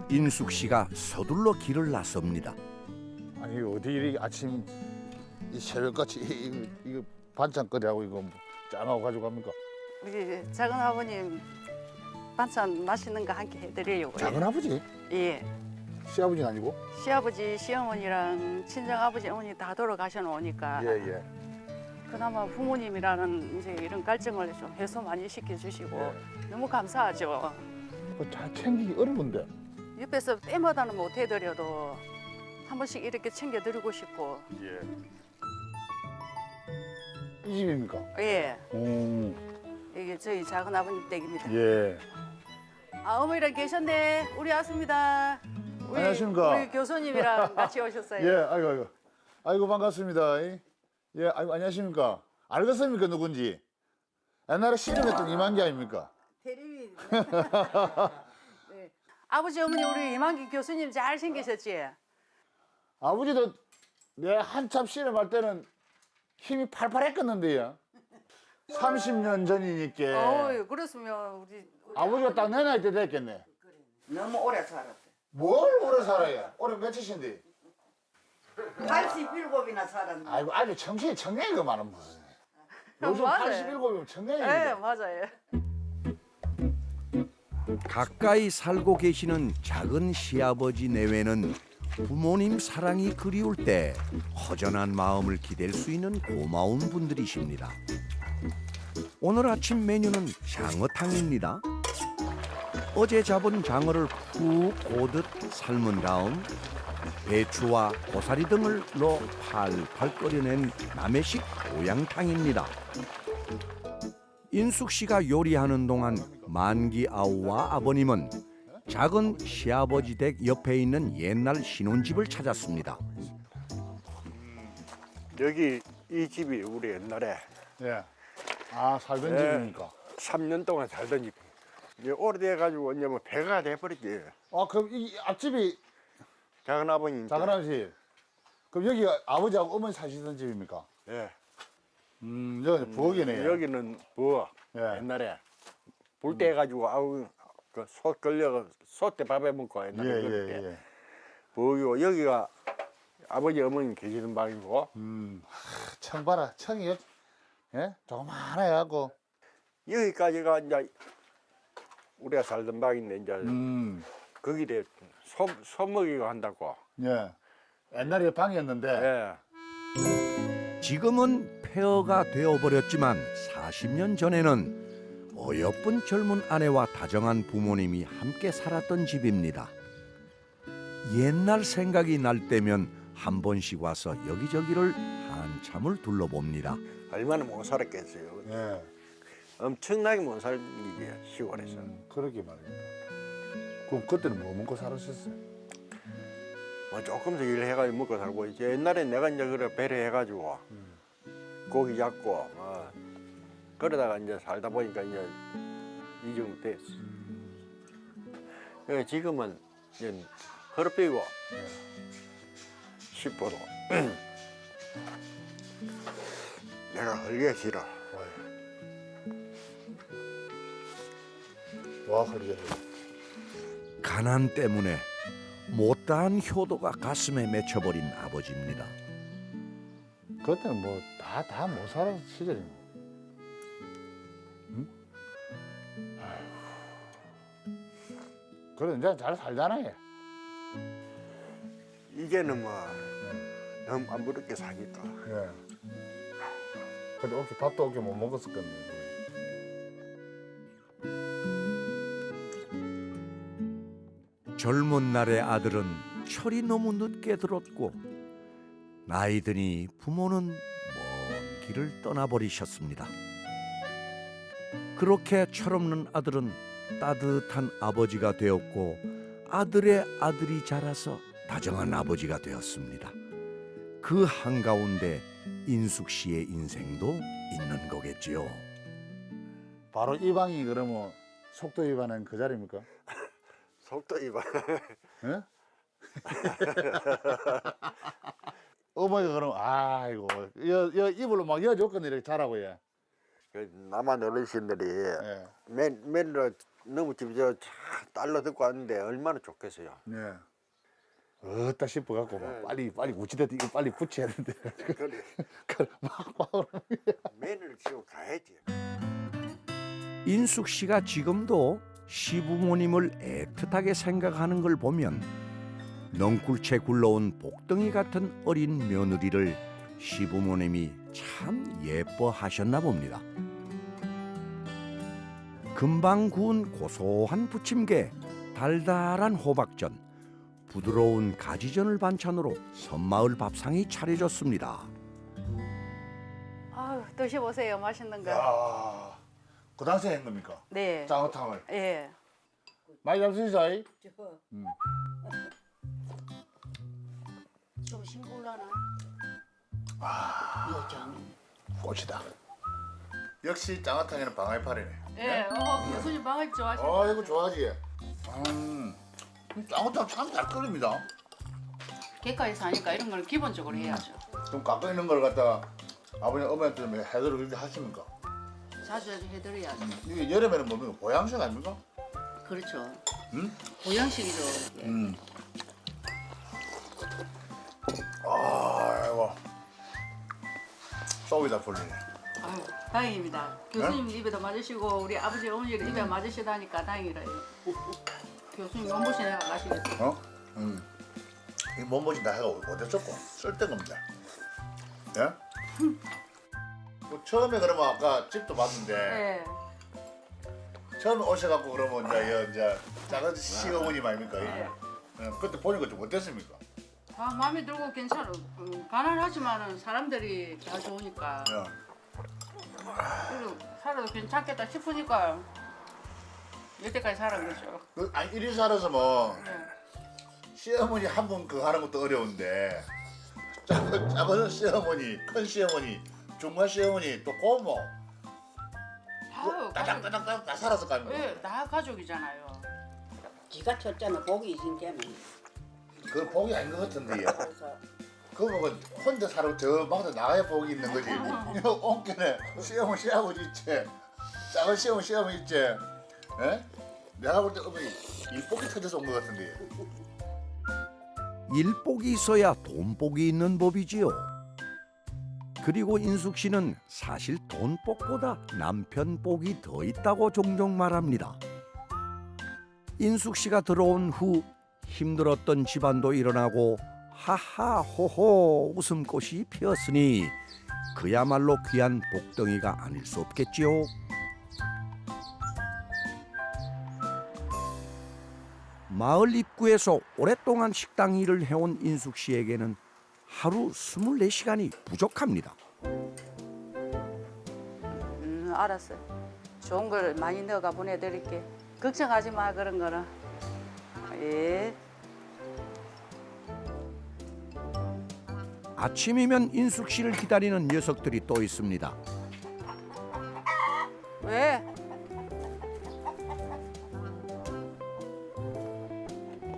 인숙 씨가 서둘러 길을 나섭니다. 아니 어디 이리 아침 이 새벽같이 이거 반찬거리하고 이거 짠하고 가지고 갑니까? 우리 작은 아버님 반찬 맛있는 거 한 개 해드리려고요. 작은 아버지? 예. 시아버지는 아니고? 시아버지, 시어머니랑 친정 아버지, 어머니 다 돌아가셔 놓으니까 예예. 그나마 부모님이라는 이제 이런 갈증을 좀 해소 많이 시켜주시고 예. 너무 감사하죠. 잘 챙기기 어려운데. 옆에서 때마다는 못 해드려도 한 번씩 이렇게 챙겨드리고 싶고. 예. 이 집입니까? 예. 예. 이게 저희 작은 아버님 댁입니다. 예. 아, 어머니랑 계셨네. 우리 왔습니다. 안녕하십니까. 우리 교수님이랑 같이 오셨어요. 예. 아이고 반갑습니다. 예. 아이고 안녕하십니까. 알겠습니까 누군지? 옛날에 씨름했던 이만기 아닙니까? 대리인. 네. 아버지 어머니 우리 이만기 교수님 잘 생기셨지? 아버지도 내 한참 씨름할 때는 힘이 팔팔했겠는데요. 30년 전이니까. 어유 그렇으면 우리 아버지가 딱 내 나이 때 됐겠네. 너무 오래 살았대. 뭘 오래 살아요? 올해 몇이신데? 87이나 살았는데. 아이고 아주 청년이 그만은 무슨. 요즘 맞아요. 87이면 네 청년입니다. 맞아요. 가까이 살고 계시는 작은 시아버지 내외는 부모님 사랑이 그리울 때 허전한 마음을 기댈 수 있는 고마운 분들이십니다. 오늘 아침 메뉴는 장어탕입니다. 어제 잡은 장어를 푹 고듯 삶은 다음 배추와 고사리 등을 넣어 팔팔 끓여낸 남해식 보양탕입니다. 인숙 씨가 요리하는 동안 만기 아우와 아버님은 작은 시아버지 댁 옆에 있는 옛날 신혼집을 찾았습니다. 여기 이 집이 우리 옛날에 예. 아 살던 예. 집입니까? 3년 동안 살던 집. 이제 오래돼가지고 이제 뭐 배가 돼버렸지. 아 그럼 이 앞집이 작은 아버님. 작은 아버지. 그럼 여기가 아버지하고 어머니 사시던 집입니까? 예. 여기 부엌이네요. 여기는 부엌. 예. 옛날에 불 때 해가지고 아우 그 소 걸려 소때 밥해 먹고 옛날에 그럴 때 예. 부엌이고 여기가 아버지 어머님 계시는 방이고 청 봐라. 청이 예? 조그만해 갖고. 여기까지가 이제 우리가 살던 방인데 이제 거기에 소먹이가 한다고. 예. 옛날에 방이었는데. 예. 지금은 폐허가 되어버렸지만 40년 전에는 어여쁜 젊은 아내와 다정한 부모님이 함께 살았던 집입니다. 옛날 생각이 날 때면 한 번씩 와서 여기저기를 한참을 둘러봅니다. 얼마나 못 살았겠어요. 예. 엄청나게 못 살지 시골에서. 그러게 말입니다. 그럼 그때는 뭐 먹고 살았었어요? 뭐 조금씩 일해가지고 먹고 살고 이제 옛날에 내가 이제 그래 배를 해가지고 고기 잡고 그러다가 이제 살다 보니까 이제 이 정도 됐어. 지금은 이제 허리 삐고 10%. 내가 헐게 싫어. 와 그러게. 가난 때문에 못다한 효도가 가슴에 맺혀버린 아버지입니다. 그때는 뭐 다 못 살아서 시절이고. 응? 아휴. 그래 이제 잘 살잖아 얘. 이게는 뭐 너무 안 부럽게 사니까. 예. 근데 어깨 밥도 어깨 못 먹었을 건데. 젊은 날의 아들은 철이 너무 늦게 들었고 나이 드니 부모는 먼 길을 떠나버리셨습니다. 그렇게 철없는 아들은 따뜻한 아버지가 되었고 아들의 아들이 자라서 다정한 아버지가 되었습니다. 그 한가운데 인숙 씨의 인생도 있는 거겠지요. 바로 이 방이 그러면 속도 위반은 그 자리입니까? 속도 위반. 예? 어머니가 그럼 아이고 여 이불로 막 여줬거든 이렇게 자라고 얘. 그 남한 어르신들이 예. 맨날 너무 집에 저 딸로 듣고 왔는데 얼마나 좋겠어요. 네. 어따 싶어 갖고 막 빨리 우치대 이거 빨리 붙여야 되는데. 그래. 막 맨을 지고 가야지. 인숙 씨가 지금도 시부모님을 애틋하게 생각하는 걸 보면 넝쿨채 굴러온 복덩이 같은 어린 며느리를 시부모님이 참 예뻐하셨나 봅니다. 금방 구운 고소한 부침개, 달달한 호박전, 부드러운 가지전을 반찬으로 섬마을 밥상이 차려졌습니다. 아유, 드셔보세요. 맛있는 거. 야, 그 당시에 한 겁니까? 네. 장어탕을. 예. 많이 잡수시죠? 좀 싱글라나? 꽃이다. 역시 장어탕에는 방아이파리네. 예. 교수님 방을 좋아하시는 아 이거 좋아하지. 장어탕 참 잘 끓입니다. 객가에 사니까 이런 걸 기본적으로 해야죠. 좀 갖고 있는 걸 갖다가 아버님 어머니한테 좀 해드리고 이렇게 하십니까? 자주 해드려야죠. 이게 여름에는 뭡니까? 보양식 아닙니까? 그렇죠. 응? 보양식이죠. 예. 아이고 속이 다 풀리네. 아유, 다행입니다. 교수님 입에도 맞으시고 우리 아버지 어머니 입에 맞으시다니까 다행이래요. 교수님 몸보신 해가 가시겠죠. 어? 이 몸보신 다 해가 어디 줬고 쓸데없습니다. 예? 뭐 처음에 그러면 아까 집도 봤는데 예. 처음에 오셔갖고 그러면 이제 작은 시어머님 아닙니까? 네. 그때 보니까 좀 어땠습니까? 아, 마음에 들고 괜찮아. 가난하지만은 사람들이 다 좋으니까. 예. 그리고 살아도 괜찮겠다 싶으니까 여태까지 살은 거죠. 아니 이리 살아서 뭐 네. 시어머니 한 분 그거 하는 것도 어려운데 작은 시어머니, 큰 시어머니, 중간 시어머니 또 고모 따닥따닥 다 살았을 거 아닙니까? 예, 다 가족이잖아요. 지가 쳤잖아. 복이 있은 게는. 그건 복이 아닌 것 같은데 그래서 그거 뭐 혼자 살고 저 밖에 나가야 복이 있는 거지. 이거 온게네 시어머니 시아버지 있지, 작은 시어머니 시어머니 있지. 예? 내가 볼 때 어머니 일복이 터져서 온 것 같은데. 일복이 있어야 돈복이 있는 법이지요. 그리고 인숙 씨는 사실 돈복보다 남편복이 더 있다고 종종 말합니다. 인숙 씨가 들어온 후 힘들었던 집안도 일어나고 하하 호호 웃음꽃이 피었으니 그야말로 귀한 복덩이가 아닐 수 없겠지요. 마을 입구에서 오랫동안 식당 일을 해온 인숙 씨에게는 하루 24시간이 부족합니다. 알았어요. 좋은 걸 많이 넣어가 보내드릴게. 걱정하지 마 그런 거는. 예. 아침이면 인숙 씨를 기다리는 녀석들이 또 있습니다. 왜?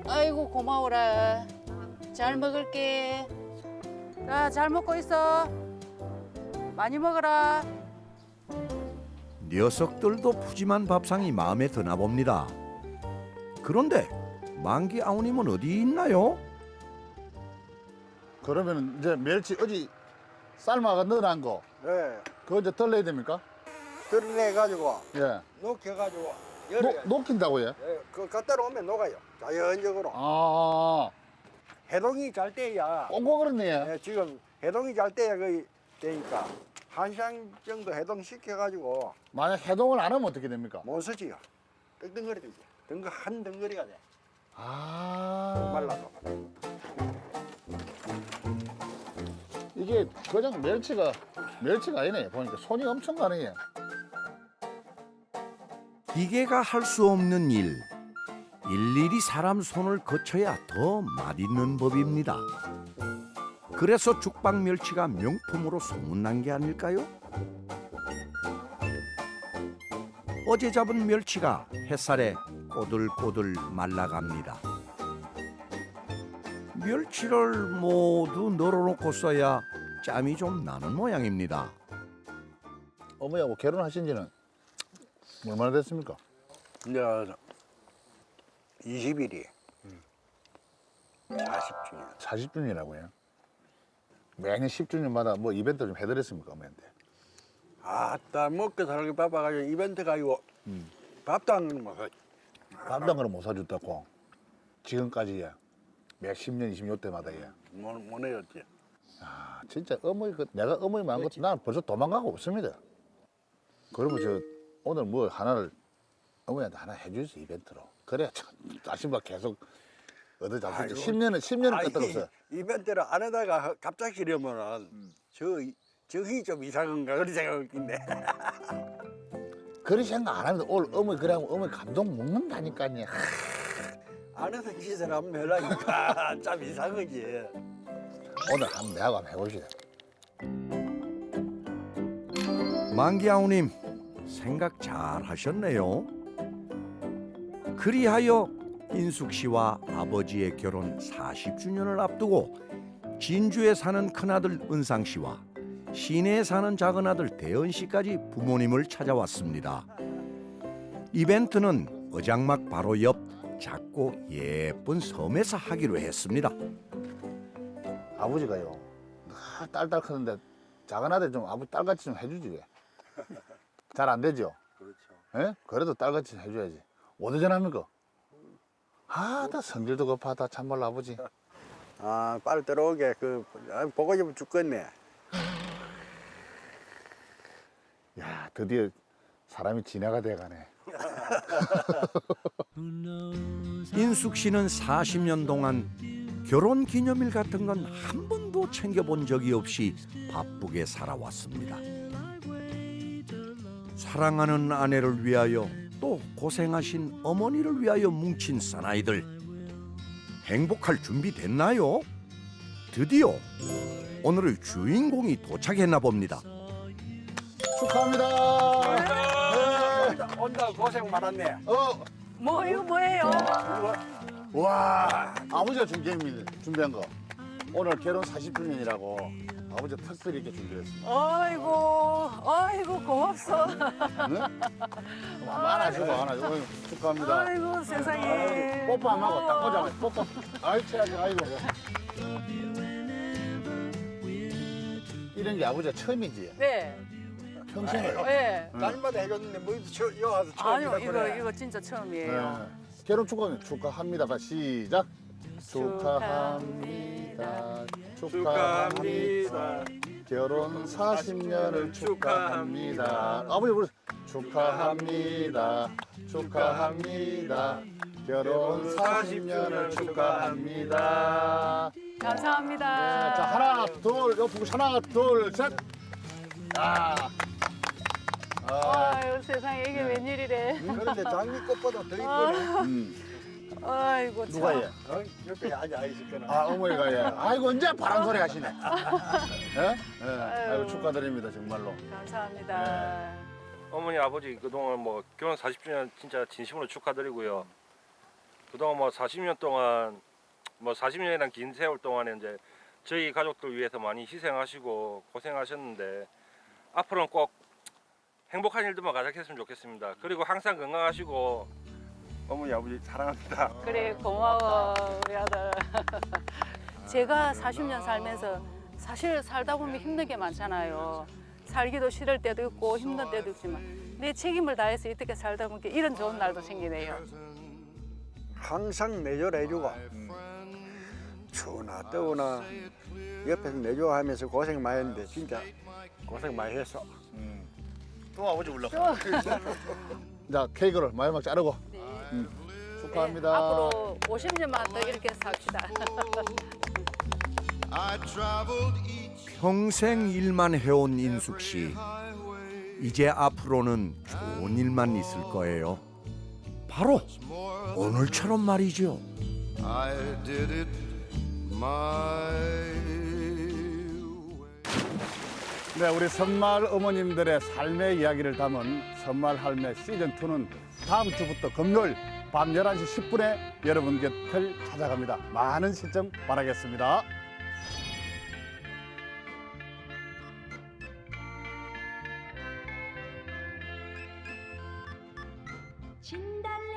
아이고 고마워라. 잘 먹을게. 자, 잘 먹고 있어. 많이 먹어라. 녀석들도 푸짐한 밥상이 마음에 드나 봅니다. 그런데 만기 아우님은 어디 있나요? 그러면 이제 멸치 어디 삶아가 넣어놓은 거 예. 그거 이제 덜내야 됩니까? 드러내 가지고 예. 녹여가지고 열어야 녹힌다고요? 예. 그 갖다 놓으면 녹아요. 자연적으로. 아, 해동이 잘 돼야. 꽁꽁 그렇네. 예, 지금 해동이 잘 돼야 그 되니까 한 시간 정도 해동 시켜가지고 만약 해동을 안 하면 어떻게 됩니까? 못 쓰지요. 뜬덩거리 되지. 한 덩거리가 돼. 아, 말라서. 이게 그냥 멸치가 아니네. 보니까 손이 엄청 가네요. 기계가 할 수 없는 일. 일일이 사람 손을 거쳐야 더 맛있는 법입니다. 그래서 죽방 멸치가 명품으로 소문난 게 아닐까요? 어제 잡은 멸치가 햇살에 꼬들꼬들 말라갑니다. 멸치를 모두 널어놓고 써야 짬이 좀 나는 모양입니다. 어머니하고 결혼하신 지는 얼마나 됐습니까? 이제 20일이 40주년. 40주년이라고요. 매년 10주년마다 뭐 이벤트 좀 해드렸습니까, 어머니한테? 아따 먹고 살기 바빠가지고 이벤트 가지고 밥도 안 먹어. 밥도 한 그릇 못 사줬다고. 지금까지 몇십 년, 20년 때마다 예. 못 내줬지. 아, 진짜 어머니 내가 어머니 마음 같은 나는 벌써 도망가고 없습니다. 그러면 저 오늘 뭐 하나를 어머니한테 하나 해주세요 이벤트로. 그래야 참 자신과 계속 얻어 잡수. 아이고. 10년은 끄떡없어요. 이벤트를 안 하다가 갑자기 이러면은 저기 좀 이상한가 그런 생각이 있네. 그런 생각 안 하는데 오늘 어머니 그래 하면 어머니 감동 먹는다니까요. 안 해서 짓을 하면 하려니까 참 이상하지. 오늘 한번 내하고 한번 해봅시다. 만기 아우님 생각 잘 하셨네요. 그리하여 인숙 씨와 아버지의 결혼 40주년을 앞두고 진주에 사는 큰아들 은상 씨와 시내에 사는 작은아들 대은 씨까지 부모님을 찾아왔습니다. 이벤트는 어장막 바로 옆 작고 예쁜 섬에서 하기로 했습니다. 아버지가요. 딸딸 크는데 작은 아들 좀 아버지 딸같이 좀 해주지 왜? 잘 안 되죠? 그렇죠. 예? 그래도 딸같이 해줘야지. 어디전 합니까? 나 성질도 급하다 참말로 아버지. 아 빨리 들어오게 보고 싶으면 죽겠네. 야 드디어 사람이 진해가 돼가네. 인숙 씨는 40년 동안 결혼 기념일 같은 건 한 번도 챙겨본 적이 없이 바쁘게 살아왔습니다. 사랑하는 아내를 위하여 또 고생하신 어머니를 위하여 뭉친 사나이들. 행복할 준비 됐나요? 드디어 오늘의 주인공이 도착했나 봅니다. 축하합니다. 온다 고생 많았네. 뭐 이거 뭐예요? 와 아버지가 준비한 거. 오늘 결혼 40주년이라고 아버지가 특별히 이렇게 준비했습니다. 아이고 고맙소. 많아지고 축하합니다. 아이고 세상에. 뽀뽀 안 하고 딱 보자마자 뽀뽀. 아이 쳐야지 아이고. 이런 게 아버지가 처음이지. 네. 평생을. 네. 날마다 해줬는데 뭐 여기 와서 처음이다 아니요 그래. 이거 진짜 처음이에요. 네. 결혼 축하합니다. 시작. 축하합니다. 축하합니다. 결혼 40년을 축하합니다. 아버지 부르 축하합니다. 축하합니다. 결혼 40년을 축하합니다. 감사합니다. 자 하나 둘 옆으로 하나 둘 셋. 아유 세상에 이게 웬일이래. 그런데 장미꽃보다 더 이쁘네. 아이고 참. 누가 예? 옆에 앉아 있을 거나. 어머니가 예. 아이고 언제 바람 소리 하시네. 예? 예. 아이고 축하드립니다 정말로. 감사합니다. 어머니 아버지 그동안 뭐 결혼 40주년 진짜 진심으로 축하드리고요. 그동안 뭐 40년 동안 뭐 40년이란 긴 세월 동안에 이제 저희 가족들 위해서 많이 희생하시고 고생하셨는데 앞으로는 꼭 행복한 일들만 가득했으면 좋겠습니다. 그리고 항상 건강하시고 어머니 아버지 사랑합니다. 그래 고마워 우리 아들. 제가 40년 살면서 사실 살다 보면 힘든 게 많잖아요. 살기도 싫을 때도 있고 힘든 때도 있지만 내 책임을 다해서 이렇게 살다 보니까 이런 좋은 날도 생기네요. 항상 내조를 해주고 추우나 더우나 옆에서 내조하면서 고생 많이 했는데 진짜 고생 많이 했어. 또 아버지 불러. 자 케이크를 마지막 자르고. 축하합니다. 네, 앞으로 50년만 더 이렇게 삽시다. 평생 일만 해온 인숙 씨. 이제 앞으로는 좋은 일만 있을 거예요. 바로 오늘처럼 말이죠. I did it my 네, 우리 선마을 어머님들의 삶의 이야기를 담은 선마을 할매 시즌2는 다음 주부터 금요일 밤 11시 10분에 여러분 곁을 찾아갑니다. 많은 시청 바라겠습니다. 진달래